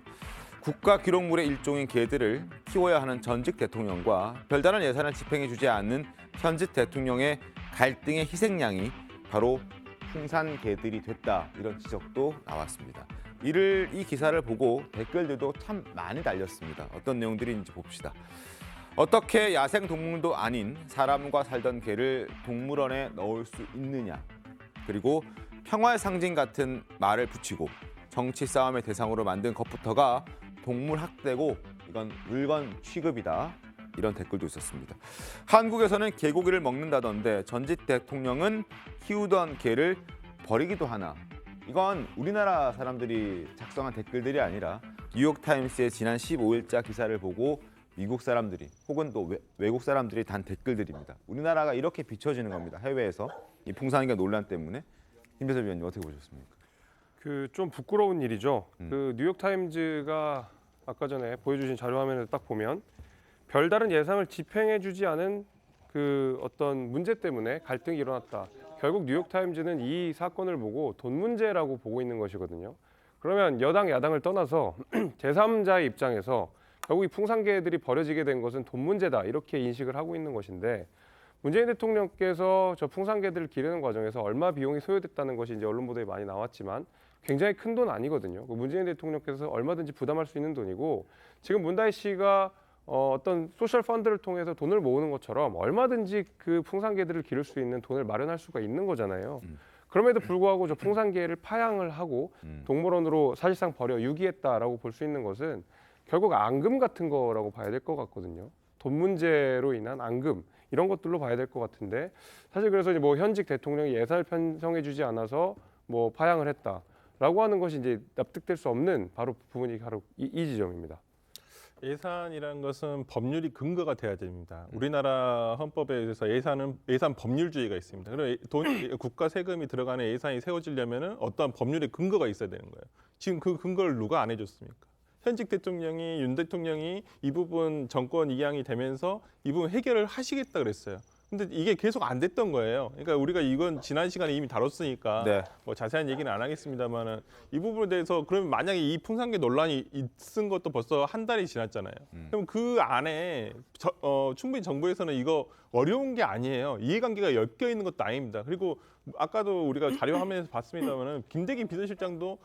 Speaker 1: 국가 기록물의 일종인 개들을 키워야 하는 전직 대통령과 별다른 예산을 집행해주지 않는 현직 대통령의 갈등의 희생양이 바로 풍산 개들이 됐다, 이런 지적도 나왔습니다. 이 기사를 보고 댓글들도 참 많이 달렸습니다. 어떤 내용들인지 봅시다. 어떻게 야생 동물도 아닌 사람과 살던 개를 동물원에 넣을 수 있느냐. 그리고 평화의 상징 같은 말을 붙이고 정치 싸움의 대상으로 만든 것부터가 동물 학대고 이건 물건 취급이다, 이런 댓글도 있었습니다. 한국에서는 개고기를 먹는다던데 전직 대통령은 키우던 개를 버리기도 하나. 이건 우리나라 사람들이 작성한 댓글들이 아니라 뉴욕타임스의 지난 15일자 기사를 보고 미국 사람들이 혹은 또 외국 사람들이 단 댓글들입니다. 우리나라가 이렇게 비춰지는 겁니다. 해외에서 이 풍산개 논란 때문에. 김배섭 위원님 어떻게 보셨습니까?
Speaker 7: 그 좀 부끄러운 일이죠. 그 뉴욕 타임즈가 아까 전에 보여주신 자료 화면을 딱 보면 별다른 예상을 집행해주지 않은 그 어떤 문제 때문에 갈등이 일어났다. 결국 뉴욕 타임즈는 이 사건을 보고 돈 문제라고 보고 있는 것이거든요. 그러면 여당 야당을 떠나서 제3자의 입장에서 결국 이 풍산개들이 버려지게 된 것은 돈 문제다, 이렇게 인식을 하고 있는 것인데, 문재인 대통령께서 저 풍산개들을 기르는 과정에서 얼마 비용이 소요됐다는 것이 이제 언론 보도에 많이 나왔지만 굉장히 큰 돈 아니거든요. 문재인 대통령께서 얼마든지 부담할 수 있는 돈이고, 지금 문다희 씨가 어떤 소셜 펀드를 통해서 돈을 모으는 것처럼 얼마든지 그 풍산개들을 기를 수 있는 돈을 마련할 수가 있는 거잖아요. 그럼에도 불구하고 저 풍산개를 파양을 하고 동물원으로 사실상 버려 유기했다라고 볼 수 있는 것은 결국 앙금 같은 거라고 봐야 될 것 같거든요. 돈 문제로 인한 앙금, 이런 것들로 봐야 될 것 같은데, 사실 그래서 이제 뭐 현직 대통령이 예산을 편성해주지 않아서 뭐 파양을 했다라고 하는 것이 이제 납득될 수 없는 바로 부분이 바로 이 지점입니다.
Speaker 3: 예산이라는 것은 법률이 근거가 돼야 됩니다. 우리나라 헌법에 의해서 예산 법률주의가 있습니다. 그리고 국가 세금이 들어가는 예산이 세워지려면 어떠한 법률의 근거가 있어야 되는 거예요. 지금 그 근거를 누가 안 해줬습니까? 현직 대통령이, 윤 대통령이 이 부분 정권 이양이 되면서 이 부분 해결을 하시겠다 그랬어요. 근데 이게 계속 안 됐던 거예요. 그러니까 우리가 이건 지난 시간에 이미 다뤘으니까
Speaker 1: 네.
Speaker 3: 뭐 자세한 얘기는 안 하겠습니다만은 이 부분에 대해서 그러면 만약에 이 풍산개 논란이 있은 것도 벌써 한 달이 지났잖아요. 그럼 그 안에 충분히 정부에서는 이거 어려운 게 아니에요. 이해관계가 엮여 있는 것도 아닙니다. 그리고 아까도 우리가 자료 화면에서 봤습니다만은 김대기 비서실장도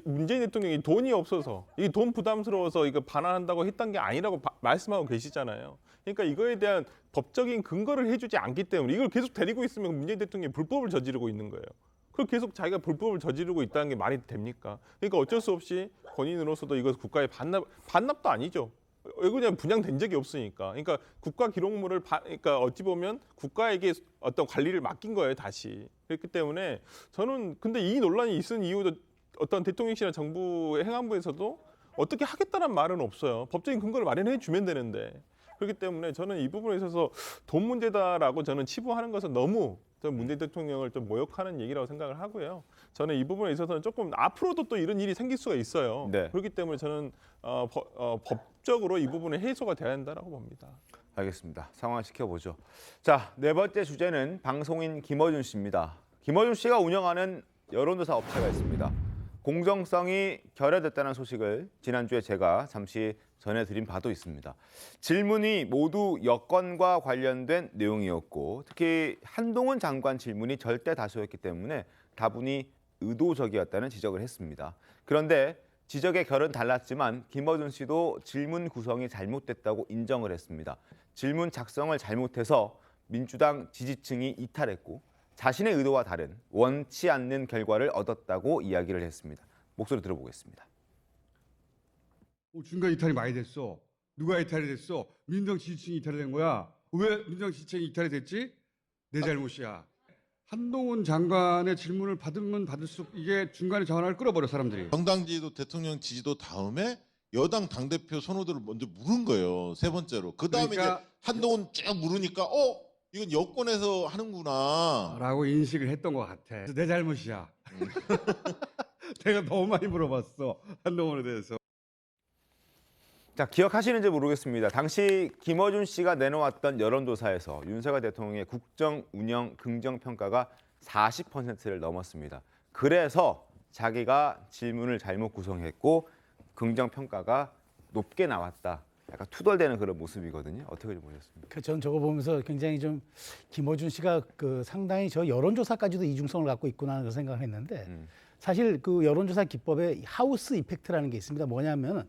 Speaker 3: 문재인 대통령이 돈이 없어서 이 돈 부담스러워서 이거 반환한다고 했던 게 아니라고 말씀하고 계시잖아요. 그러니까 이거에 대한 법적인 근거를 해주지 않기 때문에 이걸 계속 데리고 있으면 문재인 대통령이 불법을 저지르고 있는 거예요. 그걸 계속 자기가 불법을 저지르고 있다는 게 말이 됩니까? 그러니까 어쩔 수 없이 본인으로서도 이거 국가에 반납도 아니죠. 왜 그냥 분양된 적이 없으니까. 그러니까 국가 기록물을 그러니까 어찌 보면 국가에게 어떤 관리를 맡긴 거예요, 다시. 그렇기 때문에 저는 근데 이 논란이 있은 이유도 어떤 대통령실이나 정부 행안부에서도 어떻게 하겠다는 말은 없어요. 법적인 근거를 마련해 주면 되는데. 그렇기 때문에 저는 이 부분에 있어서 돈 문제다라고 저는 치부하는 것은 너무 문재인 대통령을 좀 모욕하는 얘기라고 생각을 하고요. 저는 이 부분에 있어서는 조금 앞으로도 또 이런 일이 생길 수가 있어요.
Speaker 1: 네.
Speaker 3: 그렇기 때문에 저는 법적으로 이 부분에 해소가 돼야 한다라고 봅니다.
Speaker 1: 알겠습니다. 상황을 지켜보죠. 자, 네 번째 주제는 방송인 김어준 씨입니다. 김어준 씨가 운영하는 여론조사 업체가 있습니다. 공정성이 결여됐다는 소식을 지난주에 제가 잠시 전해드린 바도 있습니다. 질문이 모두 여권과 관련된 내용이었고 특히 한동훈 장관 질문이 절대 다수였기 때문에 다분히 의도적이었다는 지적을 했습니다. 그런데 지적의 결은 달랐지만 김어준 씨도 질문 구성이 잘못됐다고 인정을 했습니다. 질문 작성을 잘못해서 민주당 지지층이 이탈했고 자신의 의도와 다른 원치 않는 결과를 얻었다고 이야기를 했습니다. 목소리 들어보겠습니다.
Speaker 13: 중간 이탈이 많이 됐어. 누가 이탈이 됐어? 민주당 지지층이 이탈이 된 거야. 왜 민주당 지지층이 이탈이 됐지? 내 잘못이야. 한동훈 장관의 질문을 받으면 받을수록 이게 중간에 전화를 끌어버려 사람들이.
Speaker 14: 정당 지지도 대통령 지지도 다음에 여당 당대표 선호도를 먼저 물은 거예요. 세 번째로. 그다음에
Speaker 13: 그러니까,
Speaker 14: 이제 한동훈 쭉 물으니까 이건 여권에서 하는구나
Speaker 13: 라고 인식을 했던 것 같아. 내 잘못이야. 내가 너무 많이 물어봤어. 한동훈에 대해서.
Speaker 1: 자, 기억하시는지 모르겠습니다. 당시 김어준 씨가 내놓았던 여론조사에서 윤석열 대통령의 국정 운영 긍정 평가가 40%를 넘었습니다. 그래서 자기가 질문을 잘못 구성했고 긍정 평가가 높게 나왔다. 약간 투덜대는 그런 모습이거든요. 어떻게 좀 보셨습니까?
Speaker 4: 전 저거 보면서 굉장히 좀 김어준 씨가 그 상당히 저 여론조사까지도 이중성을 갖고 있구나 하는 생각을 했는데 사실 그 여론조사 기법에 하우스 이펙트라는 게 있습니다. 뭐냐면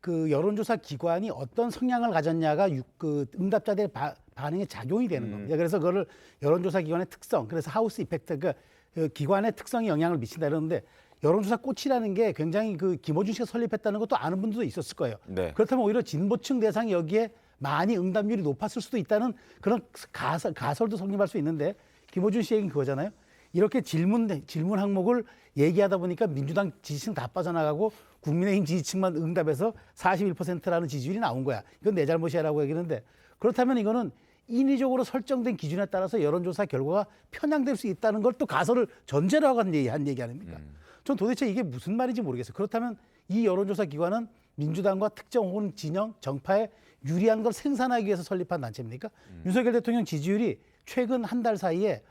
Speaker 4: 그 여론조사 기관이 어떤 성향을 가졌냐가 그 응답자들의 반응에 작용이 되는 겁니다. 그래서 그거를 여론조사 기관의 특성, 그래서 하우스 이펙트, 그 기관의 특성이 영향을 미친다 이러는데 여론조사 꽃이라는 게 굉장히 그 김어준 씨가 설립했다는 것도 아는 분들도 있었을 거예요.
Speaker 1: 네.
Speaker 4: 그렇다면 오히려 진보층 대상이 여기에 많이 응답률이 높았을 수도 있다는 그런 가설도 성립할 수 있는데 김어준 씨 얘기는 그거잖아요. 이렇게 질문 항목을 얘기하다 보니까 민주당 지지층 다 빠져나가고 국민의힘 지지층만 응답해서 41%라는 지지율이 나온 거야. 이건 내 잘못이야라고 얘기하는데 그렇다면 이거는 인위적으로 설정된 기준에 따라서 여론조사 결과가 편향될 수 있다는 걸 또 가설을 전제로 하고 한 얘기 아닙니까? 전 도대체 이게 무슨 말인지 모르겠어요. 그렇다면 이 여론조사 기관은 민주당과 특정 혹은 진영, 정파에 유리한 걸 생산하기 위해서 설립한 단체입니까? 윤석열 대통령 지지율이 최근 한 달 사이에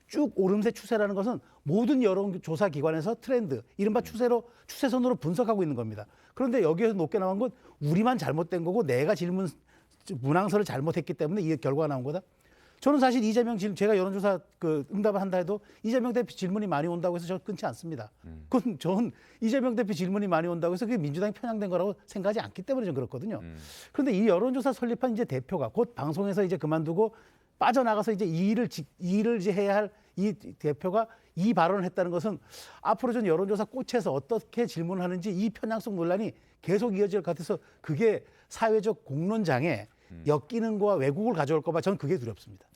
Speaker 4: 쭉 오름세 추세라는 것은 모든 여론조사 기관에서 트렌드, 이른바 추세선으로 분석하고 있는 겁니다. 그런데 여기에서 높게 나온 건 우리만 잘못된 거고 내가 문항서를 잘못했기 때문에 이 결과가 나온 거다. 저는 사실 제가 여론조사 응답을 한다 해도 이재명 대표 질문이 많이 온다고 해서 저 끊지 않습니다. 그건 저는 이재명 대표 질문이 많이 온다고 해서 그게 민주당이 편향된 거라고 생각하지 않기 때문에 좀 그렇거든요. 그런데 이 여론조사 설립한 이제 대표가 곧 방송에서 이제 그만두고 빠져나가서 이제 이 일을 이제 해야 할 이 대표가 이 발언을 했다는 것은 앞으로 전 여론조사 꽃에서 어떻게 질문을 하는지 이 편향성 논란이 계속 이어질 것 같아서 그게 사회적 공론장에 엮이는 거와 왜곡을 가져올까 봐 저는 그게 두렵습니다.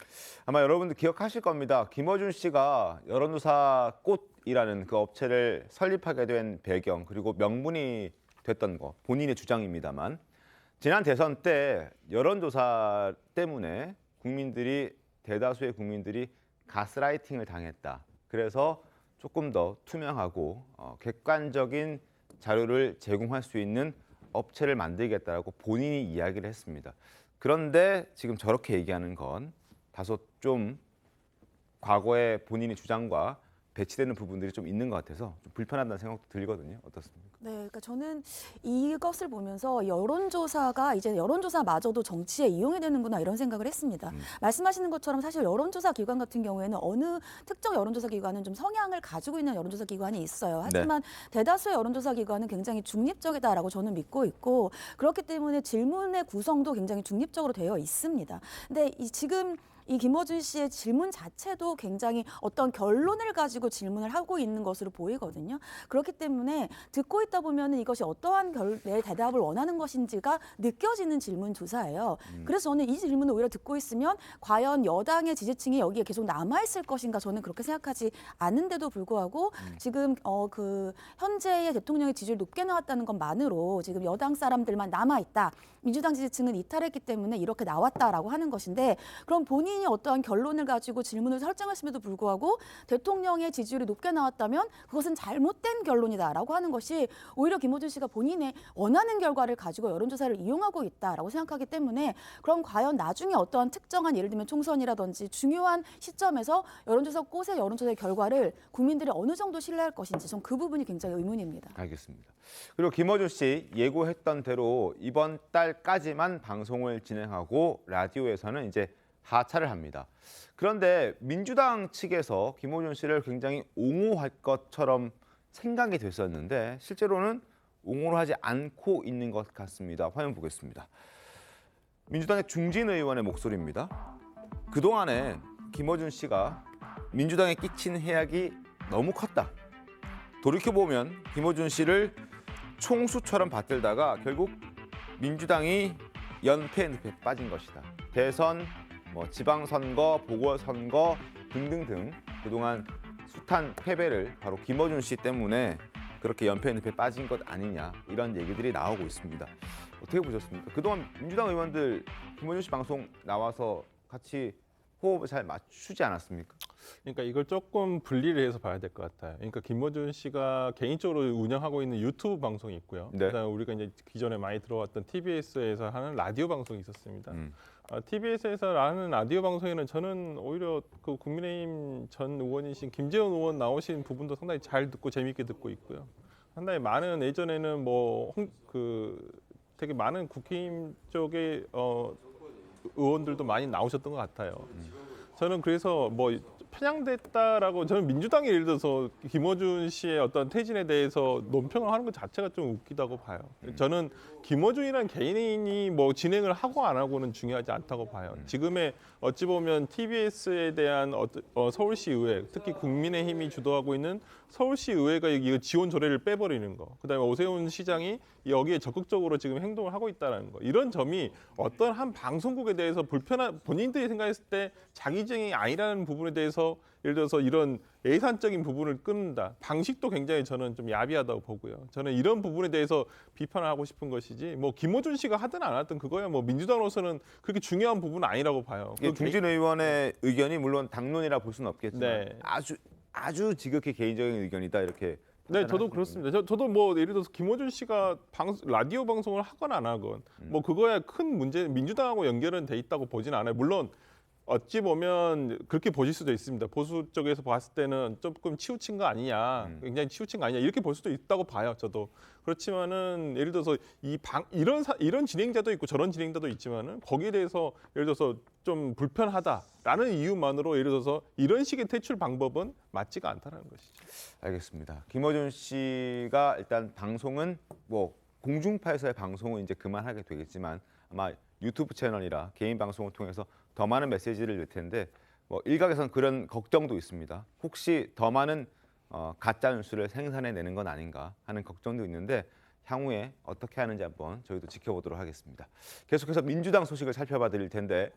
Speaker 1: 아마 여러분들 기억하실 겁니다. 김어준 씨가 여론조사 꽃이라는 그 업체를 설립하게 된 배경 그리고 명분이 됐던 거 본인의 주장입니다만 지난 대선 때 여론조사 때문에 대다수의 국민들이 가스라이팅을 당했다. 그래서 조금 더 투명하고 객관적인 자료를 제공할 수 있는 업체를 만들겠다라고 본인이 이야기를 했습니다. 그런데 지금 저렇게 얘기하는 건 다소 좀 과거의 본인의 주장과 배치되는 부분들이 좀 있는 것 같아서 좀 불편하다는 생각도 들거든요. 어떻습니까?
Speaker 2: 네, 그러니까 저는 이것을 보면서 여론조사가 이제 여론조사마저도 정치에 이용이 되는구나 이런 생각을 했습니다. 말씀하시는 것처럼 사실 여론조사 기관 같은 경우에는 어느 특정 여론조사 기관은 좀 성향을 가지고 있는 여론조사 기관이 있어요. 하지만 대다수의 여론조사 기관은 굉장히 중립적이다라고 저는 믿고 있고 그렇기 때문에 질문의 구성도 굉장히 중립적으로 되어 있습니다. 근데 지금 이 김어준 씨의 질문 자체도 굉장히 어떤 결론을 가지고 질문을 하고 있는 것으로 보이거든요. 그렇기 때문에 듣고 있다 보면 이것이 어떠한 내 대답을 원하는 것인지가 느껴지는 질문 조사예요. 그래서 저는 이 질문을 오히려 듣고 있으면 과연 여당의 지지층이 여기에 계속 남아있을 것인가 저는 그렇게 생각하지 않는데도 불구하고 지금 현재의 대통령의 지지율이 높게 나왔다는 것만으로 지금 여당 사람들만 남아있다. 민주당 지지층은 이탈했기 때문에 이렇게 나왔다라고 하는 것인데 그럼 본인이 어떠한 결론을 가지고 질문을 설정했음에도 불구하고 대통령의 지지율이 높게 나왔다면 그것은 잘못된 결론이다라고 하는 것이 오히려 김어준 씨가 본인의 원하는 결과를 가지고 여론조사를 이용하고 있다라고 생각하기 때문에 그럼 과연 나중에 어떠한 특정한 예를 들면 총선이라든지 중요한 시점에서 여론조사 꽃의 여론조사의 결과를 국민들이 어느 정도 신뢰할 것인지 전 그 부분이 굉장히 의문입니다.
Speaker 1: 알겠습니다. 그리고 김어준 씨 예고했던 대로 이번 달까지만 방송을 진행하고 라디오에서는 이제 하차를 합니다. 그런데 민주당 측에서 김어준 씨를 굉장히 옹호할 것처럼 생각이 됐었는데 실제로는 옹호를 하지 않고 있는 것 같습니다. 화면 보겠습니다. 민주당의 중진 의원의 목소리입니다. 그동안에 김어준 씨가 민주당에 끼친 해악이 너무 컸다. 돌이켜보면 김어준 씨를 총수처럼 받들다가 결국 민주당이 연패 늪에 빠진 것이다. 대선, 지방선거, 보궐선거 등등등 그동안 숱한 패배를 바로 김어준 씨 때문에 그렇게 연패 늪에 빠진 것 아니냐 이런 얘기들이 나오고 있습니다. 어떻게 보셨습니까? 그동안 민주당 의원들 김어준 씨 방송 나와서 같이 호흡을 잘 맞추지 않았습니까?
Speaker 3: 그러니까 이걸 조금 분리를 해서 봐야 될 것 같아요. 그러니까 김어준 씨가 개인적으로 운영하고 있는 유튜브 방송이 있고요.
Speaker 1: 네.
Speaker 3: 그다음에 우리가 이제 기존에 많이 들어왔던 TBS에서 하는 라디오 방송이 있었습니다. TBS에서 하는 라디오 방송에는 저는 오히려 그 국민의힘 전 의원이신 김재원 의원 나오신 부분도 상당히 잘 듣고 재미있게 듣고 있고요. 상당히 많은 예전에는 되게 많은 국힘 쪽의 의원들도 많이 나오셨던 것 같아요. 저는 그래서 편향됐다라고 저는 민주당이 예를 들어서 김어준 씨의 어떤 퇴진에 대해서 논평을 하는 것 자체가 좀 웃기다고 봐요. 저는 김어준이라는 개인이 진행을 하고 안 하고는 중요하지 않다고 봐요. 지금의 어찌 보면 TBS에 대한 서울시 의회, 특히 국민의힘이 주도하고 있는 서울시 의회가 이 지원 조례를 빼버리는 거, 그다음에 오세훈 시장이 여기에 적극적으로 지금 행동을 하고 있다는 거, 이런 점이 어떤 한 방송국에 대해서 본인들이 생각했을 때 자기쟁이 아니라는 부분에 대해서 예를 들어서 이런 예산적인 부분을 끊는다. 방식도 굉장히 저는 좀 야비하다고 보고요. 저는 이런 부분에 대해서 비판을 하고 싶은 것이지 김어준 씨가 하든 안 하든 그거야 민주당으로서는 그렇게 중요한 부분은 아니라고 봐요.
Speaker 1: 중진 의원의 의견이 물론 당론이라 볼 수는 없겠지만
Speaker 3: 네.
Speaker 1: 아주 지극히 개인적인 의견이다 이렇게.
Speaker 3: 네, 저도 그렇습니다. 저도 예를 들어서 김어준 씨가 라디오 방송을 하건 안 하건 그거야 큰 문제, 민주당하고 연결은 돼 있다고 보진 않아요. 물론 어찌 보면 그렇게 보실 수도 있습니다. 보수 쪽에서 봤을 때는 조금 치우친 거 아니냐, 굉장히 치우친 거 아니냐 이렇게 볼 수도 있다고 봐요. 저도 그렇지만은 예를 들어서 이런 진행자도 있고 저런 진행자도 있지만은 거기에 대해서 예를 들어서 좀 불편하다라는 이유만으로 예를 들어서 이런 식의 퇴출 방법은 맞지가 않다는 것이죠.
Speaker 1: 알겠습니다. 김어준 씨가 일단 방송은 공중파에서의 방송은 이제 그만하게 되겠지만 아마 유튜브 채널이라 개인 방송을 통해서 더 많은 메시지를 낼 텐데 일각에서는 그런 걱정도 있습니다. 혹시 더 많은 가짜 뉴스를 생산해내는 건 아닌가 하는 걱정도 있는데 향후에 어떻게 하는지 한번 저희도 지켜보도록 하겠습니다. 계속해서 민주당 소식을 살펴봐 드릴 텐데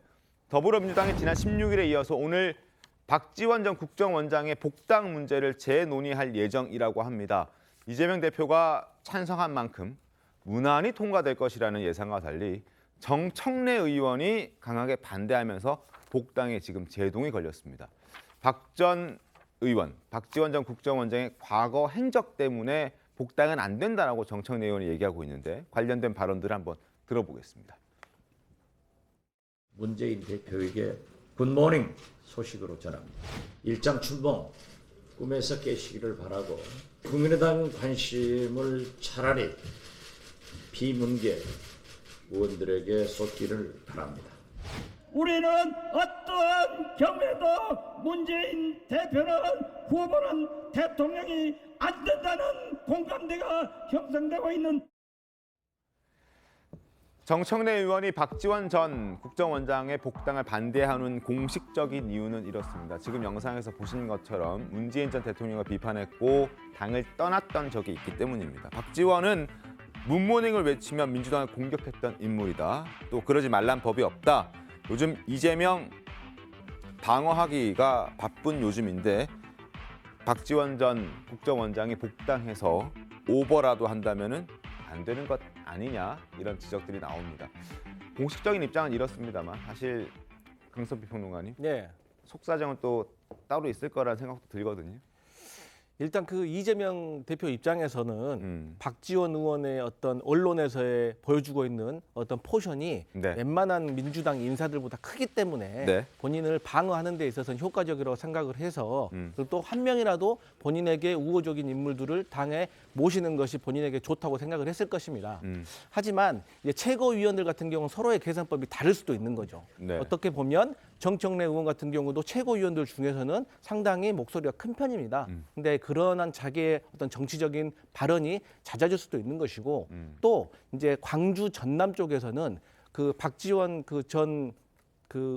Speaker 1: 더불어민주당이 지난 16일에 이어서 오늘 박지원 전 국정원장의 복당 문제를 재논의할 예정이라고 합니다. 이재명 대표가 찬성한 만큼 무난히 통과될 것이라는 예상과 달리 정청래 의원이 강하게 반대하면서 복당에 지금 제동이 걸렸습니다. 박지원 전 국정원장의 과거 행적 때문에 복당은 안 된다라고 정청래 의원이 얘기하고 있는데 관련된 발언들을 한번 들어보겠습니다.
Speaker 15: 문재인 대표에게 굿모닝 소식으로 전합니다. 일장 춘봉 꿈에서 깨시기를 바라고 국민의당 관심을 차라리 비문계 의원들에게 쏟기를 바랍니다.
Speaker 16: 우리는 어떠한 경우에도 문재인 대표는 후보는 대통령이 안 된다는 공감대가 형성되고 있는
Speaker 1: 정청래 의원이 박지원 전 국정원장의 복당을 반대하는 공식적인 이유는 이렇습니다. 지금 영상에서 보시는 것처럼 문재인 전 대통령을 비판했고 당을 떠났던 적이 있기 때문입니다. 박지원은 문모닝을 외치며 민주당을 공격했던 인물이다. 또 그러지 말란 법이 없다. 요즘 이재명 방어하기가 바쁜 요즘인데 박지원 전 국정원장이 복당해서 오버라도 한다면은 안 되는 것 아니냐 이런 지적들이 나옵니다. 공식적인 입장은 이렇습니다만 사실 강선필 평론가님,
Speaker 6: 네.
Speaker 1: 속사정은 또 따로 있을 거라는 생각도 들거든요.
Speaker 6: 일단 그 이재명 대표 입장에서는 박지원 의원의 어떤 언론에서의 보여주고 있는 어떤 포션이
Speaker 1: 네.
Speaker 6: 웬만한 민주당 인사들보다 크기 때문에
Speaker 1: 네. 본인을
Speaker 6: 방어하는 데 있어서는 효과적이라고 생각을 해서 그리고 또 한 명이라도 본인에게 우호적인 인물들을 당에 모시는 것이 본인에게 좋다고 생각을 했을 것입니다. 하지만 이제 최고위원들 같은 경우는 서로의 계산법이 다를 수도 있는 거죠.
Speaker 1: 네.
Speaker 6: 어떻게 보면 정청래 의원 같은 경우도 최고위원들 중에서는 상당히 목소리가 큰 편입니다. 근데 그러한 자기의 어떤 정치적인 발언이 잦아질 수도 있는 것이고 또 이제 광주 전남 쪽에서는 그 박지원 그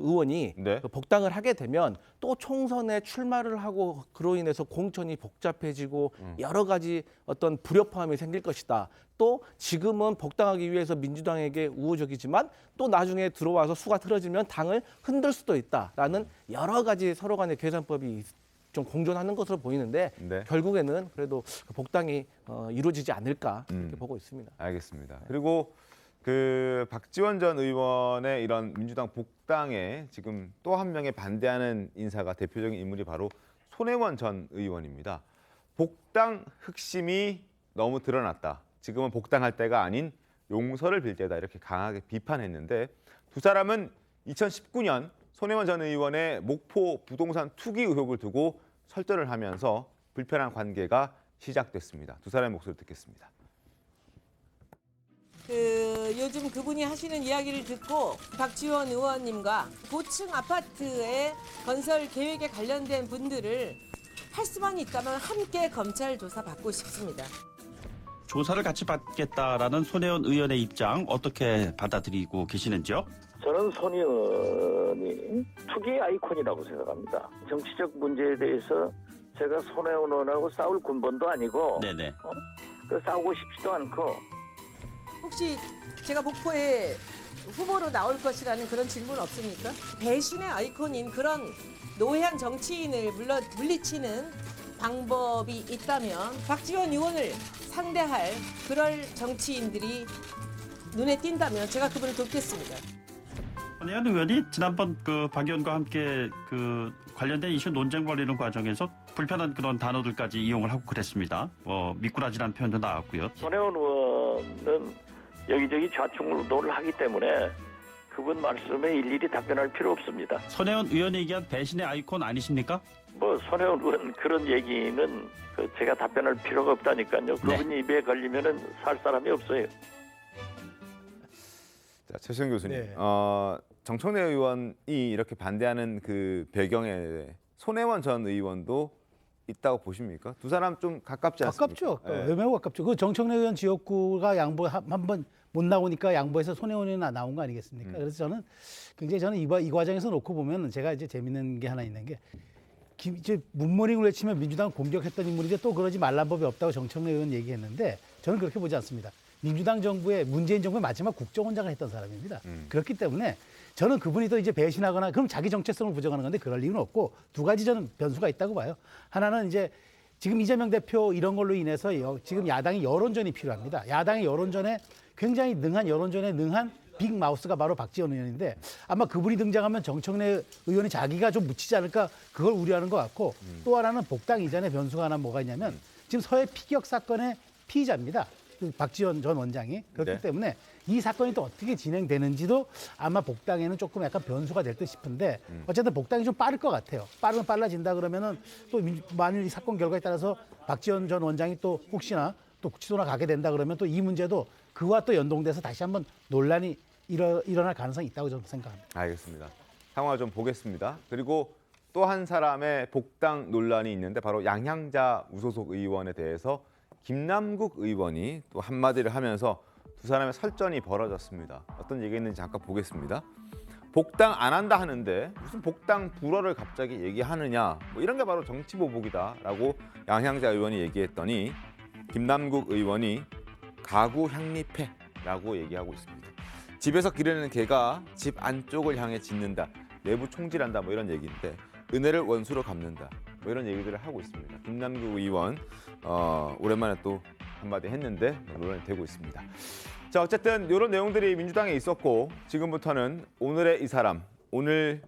Speaker 6: 의원이
Speaker 1: 네.
Speaker 6: 그 복당을 하게 되면 또 총선에 출마를 하고 그로 인해서 공천이 복잡해지고 여러 가지 어떤 불협화음이 생길 것이다. 또 지금은 복당하기 위해서 민주당에게 우호적이지만 또 나중에 들어와서 수가 틀어지면 당을 흔들 수도 있다라는 여러 가지 서로 간의 계산법이 좀 공존하는 것으로 보이는데
Speaker 1: 네.
Speaker 6: 결국에는 그래도 복당이 이루어지지 않을까 이렇게 보고 있습니다.
Speaker 1: 알겠습니다. 그리고 그 박지원 전 의원의 이런 민주당 복당에 지금 또 한 명의 반대하는 인사가 대표적인 인물이 바로 손혜원 전 의원입니다. 복당 흑심이 너무 드러났다. 지금은 복당할 때가 아닌 용서를 빌 때다. 이렇게 강하게 비판했는데 두 사람은 2019년 손혜원 전 의원의 목포 부동산 투기 의혹을 두고 설전을 하면서 불편한 관계가 시작됐습니다. 두 사람의 목소리 듣겠습니다.
Speaker 17: 요즘 그분이 하시는 이야기를 듣고 박지원 의원님과 고층 아파트의 건설 계획에 관련된 분들을 할 수만 있다면 함께 검찰 조사 받고 싶습니다.
Speaker 18: 조사를 같이 받겠다라는 손혜원 의원의 입장 어떻게 받아들이고 계시는지요?
Speaker 15: 저는 손 의원이 투기 아이콘이라고 생각합니다. 정치적 문제에 대해서 제가 손혜원 의원하고 싸울 군번도 아니고
Speaker 18: 네네.
Speaker 15: 싸우고 싶지도 않고.
Speaker 17: 혹시 제가 목포에 후보로 나올 것이라는 그런 질문 없습니까? 배신의 아이콘인 그런 노회한 정치인을 물리치는 방법이 있다면 박지원 의원을 상대할 그럴 정치인들이 눈에 띈다면 제가 그분을 돕겠습니다.
Speaker 18: 손혜원 의원이 지난번 박 의원과 함께 관련된 이슈 논쟁 벌이는 과정에서 불편한 그런 단어들까지 이용을 하고 그랬습니다. 미꾸라지라는 표현도 나왔고요.
Speaker 15: 손혜원 의원은 여기저기 좌충우돌을 하기 때문에 그분 말씀에 일일이 답변할 필요 없습니다.
Speaker 18: 손혜원 의원이 얘기한 배신의 아이콘 아니십니까?
Speaker 15: 손혜원 의원 그런 얘기는 제가 답변할 필요가 없다니까요. 그분 입에 걸리면은 살 사람이 없어요.
Speaker 1: 자, 최수영 교수님,
Speaker 4: 네.
Speaker 1: 정청래 의원이 이렇게 반대하는 그 배경에 손혜원 전 의원도 있다고 보십니까? 두 사람 좀 가깝지 않습니까?
Speaker 4: 가깝죠. 매우 가깝죠. 그 정청래 의원 지역구가 양보 한번 못 나오니까 양보해서 손혜원 의원이 나온 거 아니겠습니까? 그래서 저는 굉장히 이 과정에서 놓고 보면 제가 이제 재밌는 게 하나 있는 게 이제 문모닝을 외치면 민주당을 공격했던 인물인데 또 그러지 말란 법이 없다고 정청래 의원 얘기했는데 저는 그렇게 보지 않습니다. 민주당 정부의 문재인 정부의 마지막 국정원장을 했던 사람입니다. 그렇기 때문에 저는 그분이 또 이제 배신하거나 그럼 자기 정체성을 부정하는 건데 그럴 이유는 없고 두 가지 저는 변수가 있다고 봐요. 하나는 이제 지금 이재명 대표 이런 걸로 인해서 지금 야당이 여론전이 필요합니다. 야당의 여론전에 굉장히 여론전에 능한 빅 마우스가 바로 박지원 의원인데 아마 그분이 등장하면 정청래 의원이 자기가 좀 묻히지 않을까 그걸 우려하는 것 같고 또 하나는 복당 이전의 변수가 하나 뭐가 있냐면 지금 서해 피격 사건의 피의자입니다. 박지원 전 원장이 그렇기
Speaker 1: 네.
Speaker 4: 때문에 이 사건이 또 어떻게 진행되는지도 아마 복당에는 조금 약간 변수가 될 듯 싶은데 어쨌든 복당이 좀 빠를 것 같아요. 빠르면 빨라진다 그러면은 또 만일 이 사건 결과에 따라서 박지원 전 원장이 또 혹시나 또 구치소나 가게 된다 그러면 또 이 문제도 그와 또 연동돼서 다시 한번 논란이 일어날 가능성이 있다고 저는 생각합니다.
Speaker 1: 알겠습니다. 상황을 좀 보겠습니다. 그리고 또 한 사람의 복당 논란이 있는데 바로 양향자 무소속 의원에 대해서 김남국 의원이 또 한마디를 하면서 두 사람의 설전이 벌어졌습니다. 어떤 얘기했는지 잠깐 보겠습니다. 복당 안 한다 하는데 무슨 복당 불허를 갑자기 얘기하느냐 뭐 이런 게 바로 정치보복이다라고 양향자 의원이 얘기했더니 김남국 의원이 가구 향리패라고 얘기하고 있습니다. 집에서 기르는 개가 집 안쪽을 향해 짖는다. 내부 총질한다 뭐 이런 얘기인데 은혜를 원수로 갚는다. 뭐 이런 얘기들을 하고 있습니다. 김남국 의원 오랜만에 또 한마디 했는데 논란이 되고 있습니다. 자, 어쨌든 이런 내용들이 민주당에 있었고 지금부터는 오늘의 이 사람, 오늘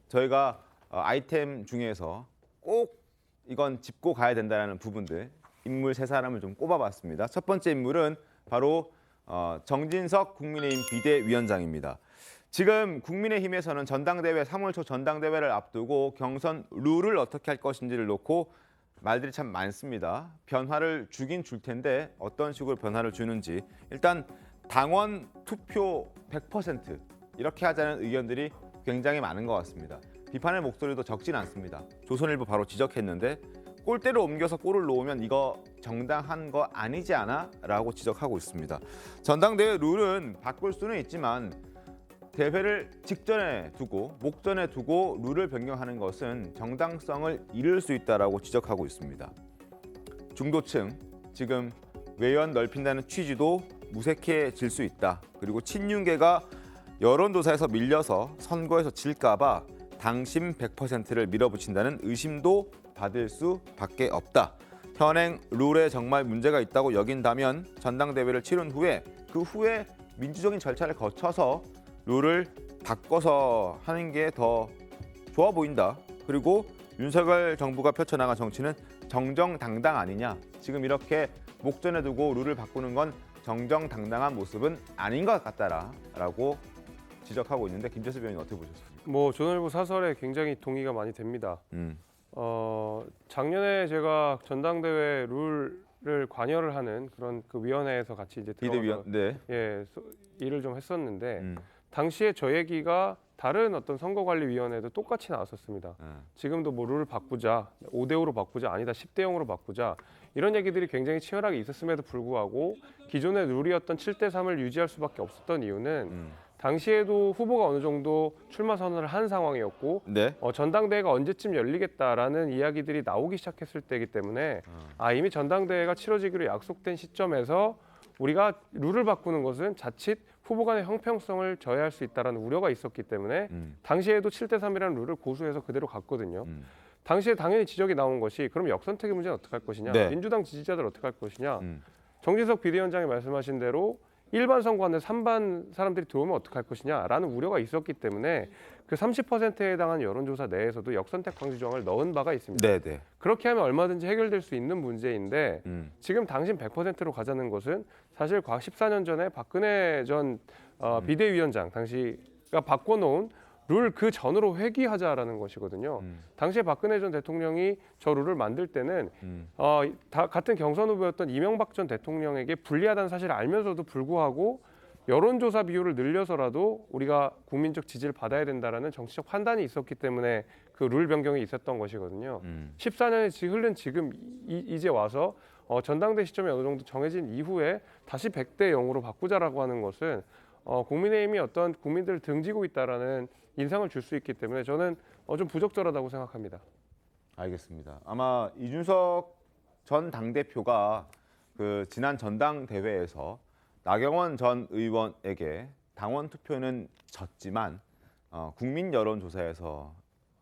Speaker 1: 저희가 아이템 중에서 꼭 이건 짚고 가야 된다는 부분들 인물 세 사람을 좀 꼽아봤습니다. 첫 번째 인물은 바로 정진석 국민의힘 비대위원장입니다. 지금 국민의힘에서는 전당대회 3월 초 전당대회를 앞두고 경선 룰을 어떻게 할 것인지를 놓고 말들이 참 많습니다. 변화를 주긴 줄 텐데 어떤 식으로 변화를 주는지 일단 당원 투표 100% 이렇게 하자는 의견들이 굉장히 많은 것 같습니다. 비판의 목소리도 적진 않습니다. 조선일보 바로 지적했는데 골대를 옮겨서 골을 넣으면 이거 정당한 거 아니지 않아? 라고 지적하고 있습니다. 전당대회 룰은 바꿀 수는 있지만 대회를 직전에 두고 목전에 두고 룰을 변경하는 것은 정당성을 잃을 수 있다라고 지적하고 있습니다. 중도층, 지금 외연 넓힌다는 취지도 무색해질 수 있다. 그리고 친윤계가 여론조사에서 밀려서 선거에서 질까 봐 당심 100%를 밀어붙인다는 의심도 받을 수밖에 없다. 현행 룰에 정말 문제가 있다고 여긴다면 전당대회를 치른 후에 그 후에 민주적인 절차를 거쳐서 룰을 바꿔서 하는 게 더 좋아 보인다. 그리고 윤석열 정부가 펼쳐나간 정치는 정정당당 아니냐. 지금 이렇게 목전에 두고 룰을 바꾸는 건 정정당당한 모습은 아닌 것 같다라고 지적하고 있는데 김재수 의원님 어떻게 보셨습니까?
Speaker 7: 뭐 조선일보 사설에 굉장히 동의가 많이 됩니다. 작년에 제가 전당대회 룰을 관여를 하는 그런 그 위원회에서 같이 이제 들어가서
Speaker 1: 네.
Speaker 7: 예, 일을 좀 했었는데 당시에 저 얘기가 다른 어떤 선거관리위원회도 똑같이 나왔었습니다. 지금도 뭐 룰을 바꾸자, 5대5로 바꾸자, 아니다 10대0으로 바꾸자 이런 얘기들이 굉장히 치열하게 있었음에도 불구하고 기존의 룰이었던 7대3을 유지할 수밖에 없었던 이유는 당시에도 후보가 어느 정도 출마 선언을 한 상황이었고
Speaker 1: 네.
Speaker 7: 전당대회가 언제쯤 열리겠다라는 이야기들이 나오기 시작했을 때이기 때문에 이미 전당대회가 치러지기로 약속된 시점에서 우리가 룰을 바꾸는 것은 자칫 후보 간의 형평성을 저해할 수 있다는 우려가 있었기 때문에 당시에도 7대3이라는 룰을 고수해서 그대로 갔거든요. 당시에 당연히 지적이 나온 것이 그럼 역선택의 문제는 어떻게 할 것이냐,
Speaker 1: 네.
Speaker 7: 민주당 지지자들 어떻게 할 것이냐, 정진석 비대위원장이 말씀하신 대로 일반 선거안에 3반 사람들이 들어오면 어떻게 할 것이냐라는 우려가 있었기 때문에 그 30%에 해당하는 여론조사 내에서도 역선택 방지 조항을 넣은 바가 있습니다.
Speaker 1: 네네.
Speaker 7: 그렇게 하면 얼마든지 해결될 수 있는 문제인데 지금 당신 100%로 가자는 것은 사실 14년 전에 박근혜 전 비대위원장 당시가 바꿔놓은 룰 그 전으로 회귀하자라는 것이거든요. 당시에 박근혜 전 대통령이 저 룰을 만들 때는 같은 경선 후보였던 이명박 전 대통령에게 불리하다는 사실을 알면서도 불구하고 여론조사 비율을 늘려서라도 우리가 국민적 지지를 받아야 된다라는 정치적 판단이 있었기 때문에 그 룰 변경이 있었던 것이거든요. 14년이 흐른 지금 이제 와서 전당대 시점이 어느 정도 정해진 이후에 다시 100대 0으로 바꾸자라고 하는 것은 국민의힘이 어떤 국민들을 등지고 있다라는 인상을 줄 수 있기 때문에 저는 좀 부적절하다고 생각합니다.
Speaker 1: 알겠습니다. 아마 이준석 전 당대표가 그 지난 전당대회에서 나경원 전 의원에게 당원 투표는 졌지만 국민 여론조사에서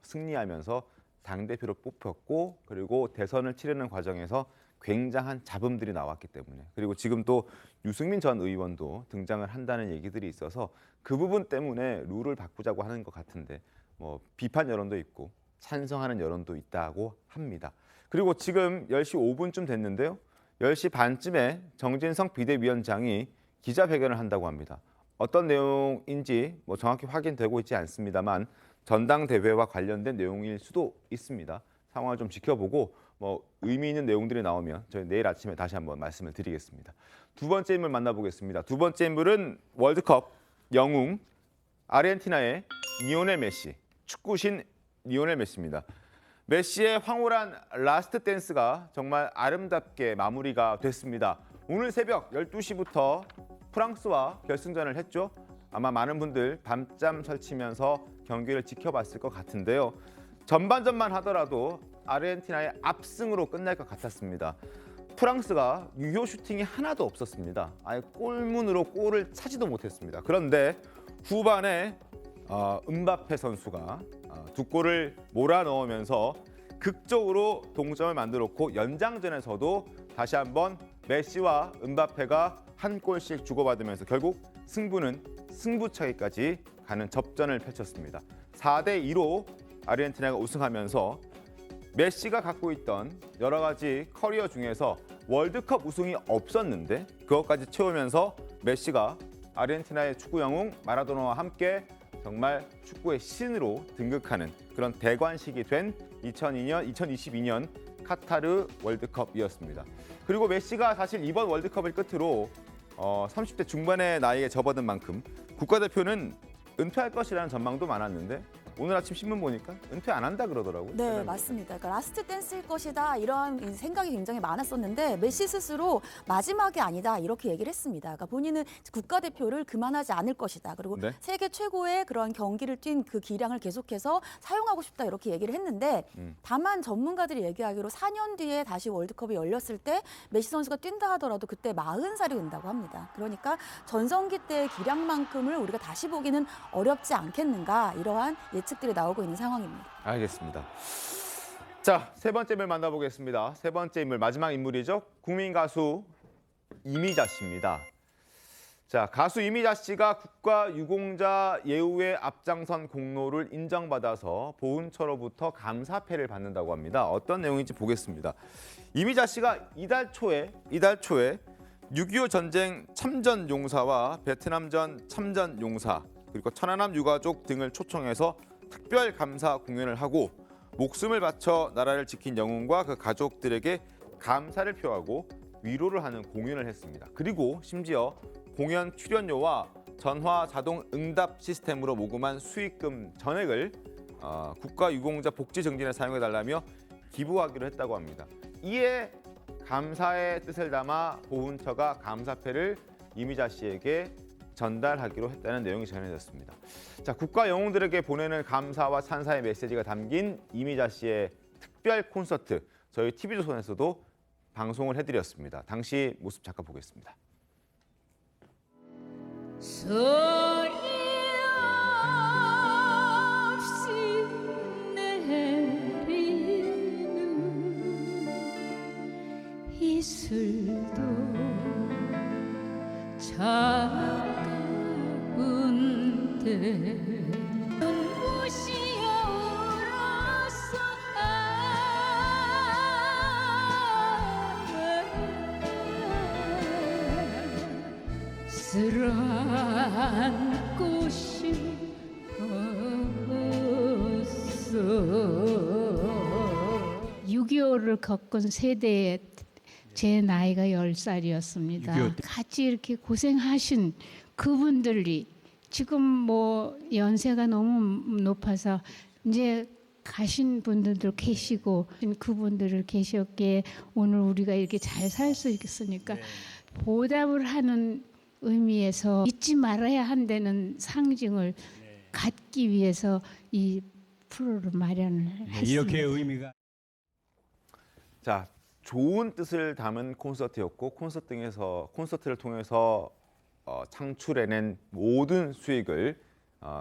Speaker 1: 승리하면서 당대표로 뽑혔고 그리고 대선을 치르는 과정에서 굉장한 잡음들이 나왔기 때문에 그리고 지금 또 유승민 전 의원도 등장을 한다는 얘기들이 있어서 그 부분 때문에 룰을 바꾸자고 하는 것 같은데 뭐 비판 여론도 있고 찬성하는 여론도 있다고 합니다. 그리고 지금 10시 5분쯤 됐는데요. 10시 반쯤에 정진성 비대위원장이 기자회견을 한다고 합니다. 어떤 내용인지 뭐 정확히 확인되고 있지 않습니다만 전당대회와 관련된 내용일 수도 있습니다. 상황을 좀 지켜보고 뭐 의미 있는 내용들이 나오면 저희 내일 아침에 다시 한번 말씀을 드리겠습니다. 두 번째 인물 만나보겠습니다. 두 번째 인물은 월드컵 영웅 아르헨티나의 리오넬 메시, 축구신 리오넬 메시입니다. 메시의 황홀한 라스트 댄스가 정말 아름답게 마무리가 됐습니다. 오늘 새벽 12시부터 프랑스와 결승전을 했죠. 아마 많은 분들 밤잠 설치면서 경기를 지켜봤을 것 같은데요. 전반전만 하더라도 아르헨티나의 압승으로 끝날 것 같았습니다. 프랑스가 유효 슈팅이 하나도 없었습니다. 아예 골문으로 골을 차지도 못했습니다. 그런데 후반에 음바페 선수가 두 골을 몰아넣으면서 극적으로 동점을 만들었고 연장전에서도 다시 한번 메시와 음바페가 한 골씩 주고받으면서 결국 승부는 승부차기까지 가는 접전을 펼쳤습니다. 4대2로 아르헨티나가 우승하면서 메시가 갖고 있던 여러 가지 커리어 중에서 월드컵 우승이 없었는데 그것까지 채우면서 메시가 아르헨티나의 축구 영웅 마라도나와 함께 정말 축구의 신으로 등극하는 그런 대관식이 된 2022년 카타르 월드컵이었습니다. 그리고 메시가 사실 이번 월드컵을 끝으로 30대 중반의 나이에 접어든 만큼 국가대표는 은퇴할 것이라는 전망도 많았는데 오늘 아침 신문 보니까 은퇴 안 한다 그러더라고요.
Speaker 2: 네, 맞습니다. 그러니까 라스트 댄스일 것이다 이러한 생각이 굉장히 많았었는데 메시 스스로 마지막이 아니다 이렇게 얘기를 했습니다. 그러니까 본인은 국가대표를 그만하지 않을 것이다. 그리고
Speaker 1: 네.
Speaker 2: 세계 최고의 그런 경기를 뛴 그 기량을 계속해서 사용하고 싶다 이렇게 얘기를 했는데 다만 전문가들이 얘기하기로 4년 뒤에 다시 월드컵이 열렸을 때 메시 선수가 뛴다 하더라도 그때 40살이 된다고 합니다. 그러니까 전성기 때의 기량만큼을 우리가 다시 보기는 어렵지 않겠는가 이러한 예측들이 나오고 있는 상황입니다.
Speaker 1: 알겠습니다. 자, 세 번째 인물 만나보겠습니다. 세 번째 인물 마지막 인물이죠. 국민 가수 이미자 씨입니다. 자, 가수 이미자 씨가 국가유공자 예우에 앞장선 공로를 인정받아서 보훈처로부터 감사패를 받는다고 합니다. 어떤 내용인지 보겠습니다. 이미자 씨가 이달 초에 6.25 전쟁 참전 용사와 베트남전 참전 용사 그리고 천안함 유가족 등을 초청해서 특별 감사 공연을 하고 목숨을 바쳐 나라를 지킨 영웅과 그 가족들에게 감사를 표하고 위로를 하는 공연을 했습니다. 그리고 심지어 공연 출연료와 전화 자동 응답 시스템으로 모금한 수익금 전액을 국가유공자 복지 증진에 사용해달라며 기부하기로 했다고 합니다. 이에 감사의 뜻을 담아 보훈처가 감사패를 이미자 씨에게 전달하기로 했다는 내용이 전해졌습니다. 자, 국가 영웅들에게 보내는 감사와 찬사의 메시지가 담긴 이미자 씨의 특별 콘서트, 저희 TV조선에서도 방송을 해드렸습니다. 당시 모습 잠깐 보겠습니다.
Speaker 19: 소리 없이 내리는 이슬도 차가운데 눈부시 울었어 쓰러안고 싶었어
Speaker 20: 6.25를 겪은 세대에 제 나이가 10살이었습니다.
Speaker 19: 6.25
Speaker 20: 같이 이렇게 고생하신 그분들이 지금 뭐 연세가 너무 높아서 이제 가신 분들도 계시고 그분들을 계셨기에 오늘 우리가 이렇게 잘 살 수 있으니까 보답을 하는 의미에서 잊지 말아야 한다는 상징을 갖기 위해서 이 프로를 마련을 했습니다.
Speaker 21: 이렇게 의미가
Speaker 1: 자, 좋은 뜻을 담은 콘서트였고 콘서트를 통해서 창출해낸 모든 수익을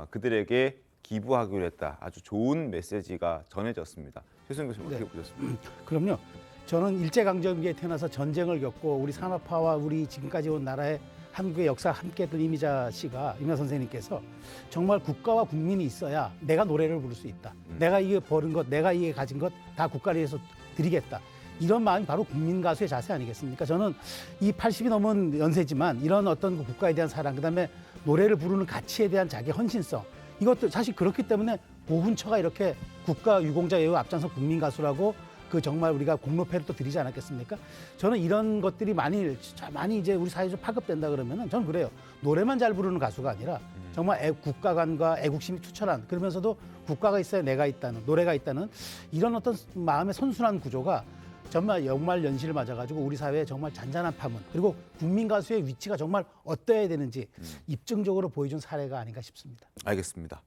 Speaker 1: 그들에게 기부하기로 했다. 아주 좋은 메시지가 전해졌습니다. 최수영 교수님 어떻게 보셨습니까?
Speaker 4: 그럼요. 저는 일제강점기에 태어나서 전쟁을 겪고 우리 산업화와 우리 지금까지 온 나라의 한국의 역사 함께했던 이미자 씨가, 이미자 선생님께서 정말 국가와 국민이 있어야 내가 노래를 부를 수 있다. 내가 이게 버는 것, 내가 이게 가진 것 다 국가를 위해서 드리겠다. 이런 마음이 바로 국민 가수의 자세 아니겠습니까? 저는 이 80이 넘은 연세지만 이런 어떤 그 국가에 대한 사랑, 그다음에 노래를 부르는 가치에 대한 자기 헌신성, 이것도 사실 그렇기 때문에 보훈처가 이렇게 국가 유공자 예우 앞장서 국민 가수라고 그 정말 우리가 공로패를 또 드리지 않았겠습니까? 저는 이런 것들이 많이 이제 우리 사회에 좀 파급된다 그러면은 저는 그래요. 노래만 잘 부르는 가수가 아니라 정말 국가관과 애국심이 투철한, 그러면서도 국가가 있어야 내가 있다는, 노래가 있다는 이런 어떤 마음의 선순환 구조가 정말 연말연시를 맞아가지고 우리 사회에 정말 잔잔한 파문, 그리고 국민 가수의 위치가 정말 어떠해야 되는지 입증적으로 보여준 사례가 아닌가 싶습니다.
Speaker 1: 알겠습니다.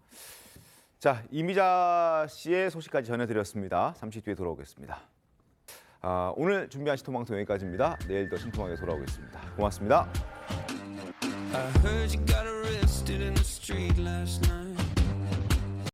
Speaker 1: 자, 이미자 씨의 소식까지 전해드렸습니다. 잠시 뒤에 돌아오겠습니다. 오늘 준비한 신통방송 여기까지입니다. 내일 더 신통하게 돌아오겠습니다. 고맙습니다.
Speaker 22: I heard you got arrested in the street last night.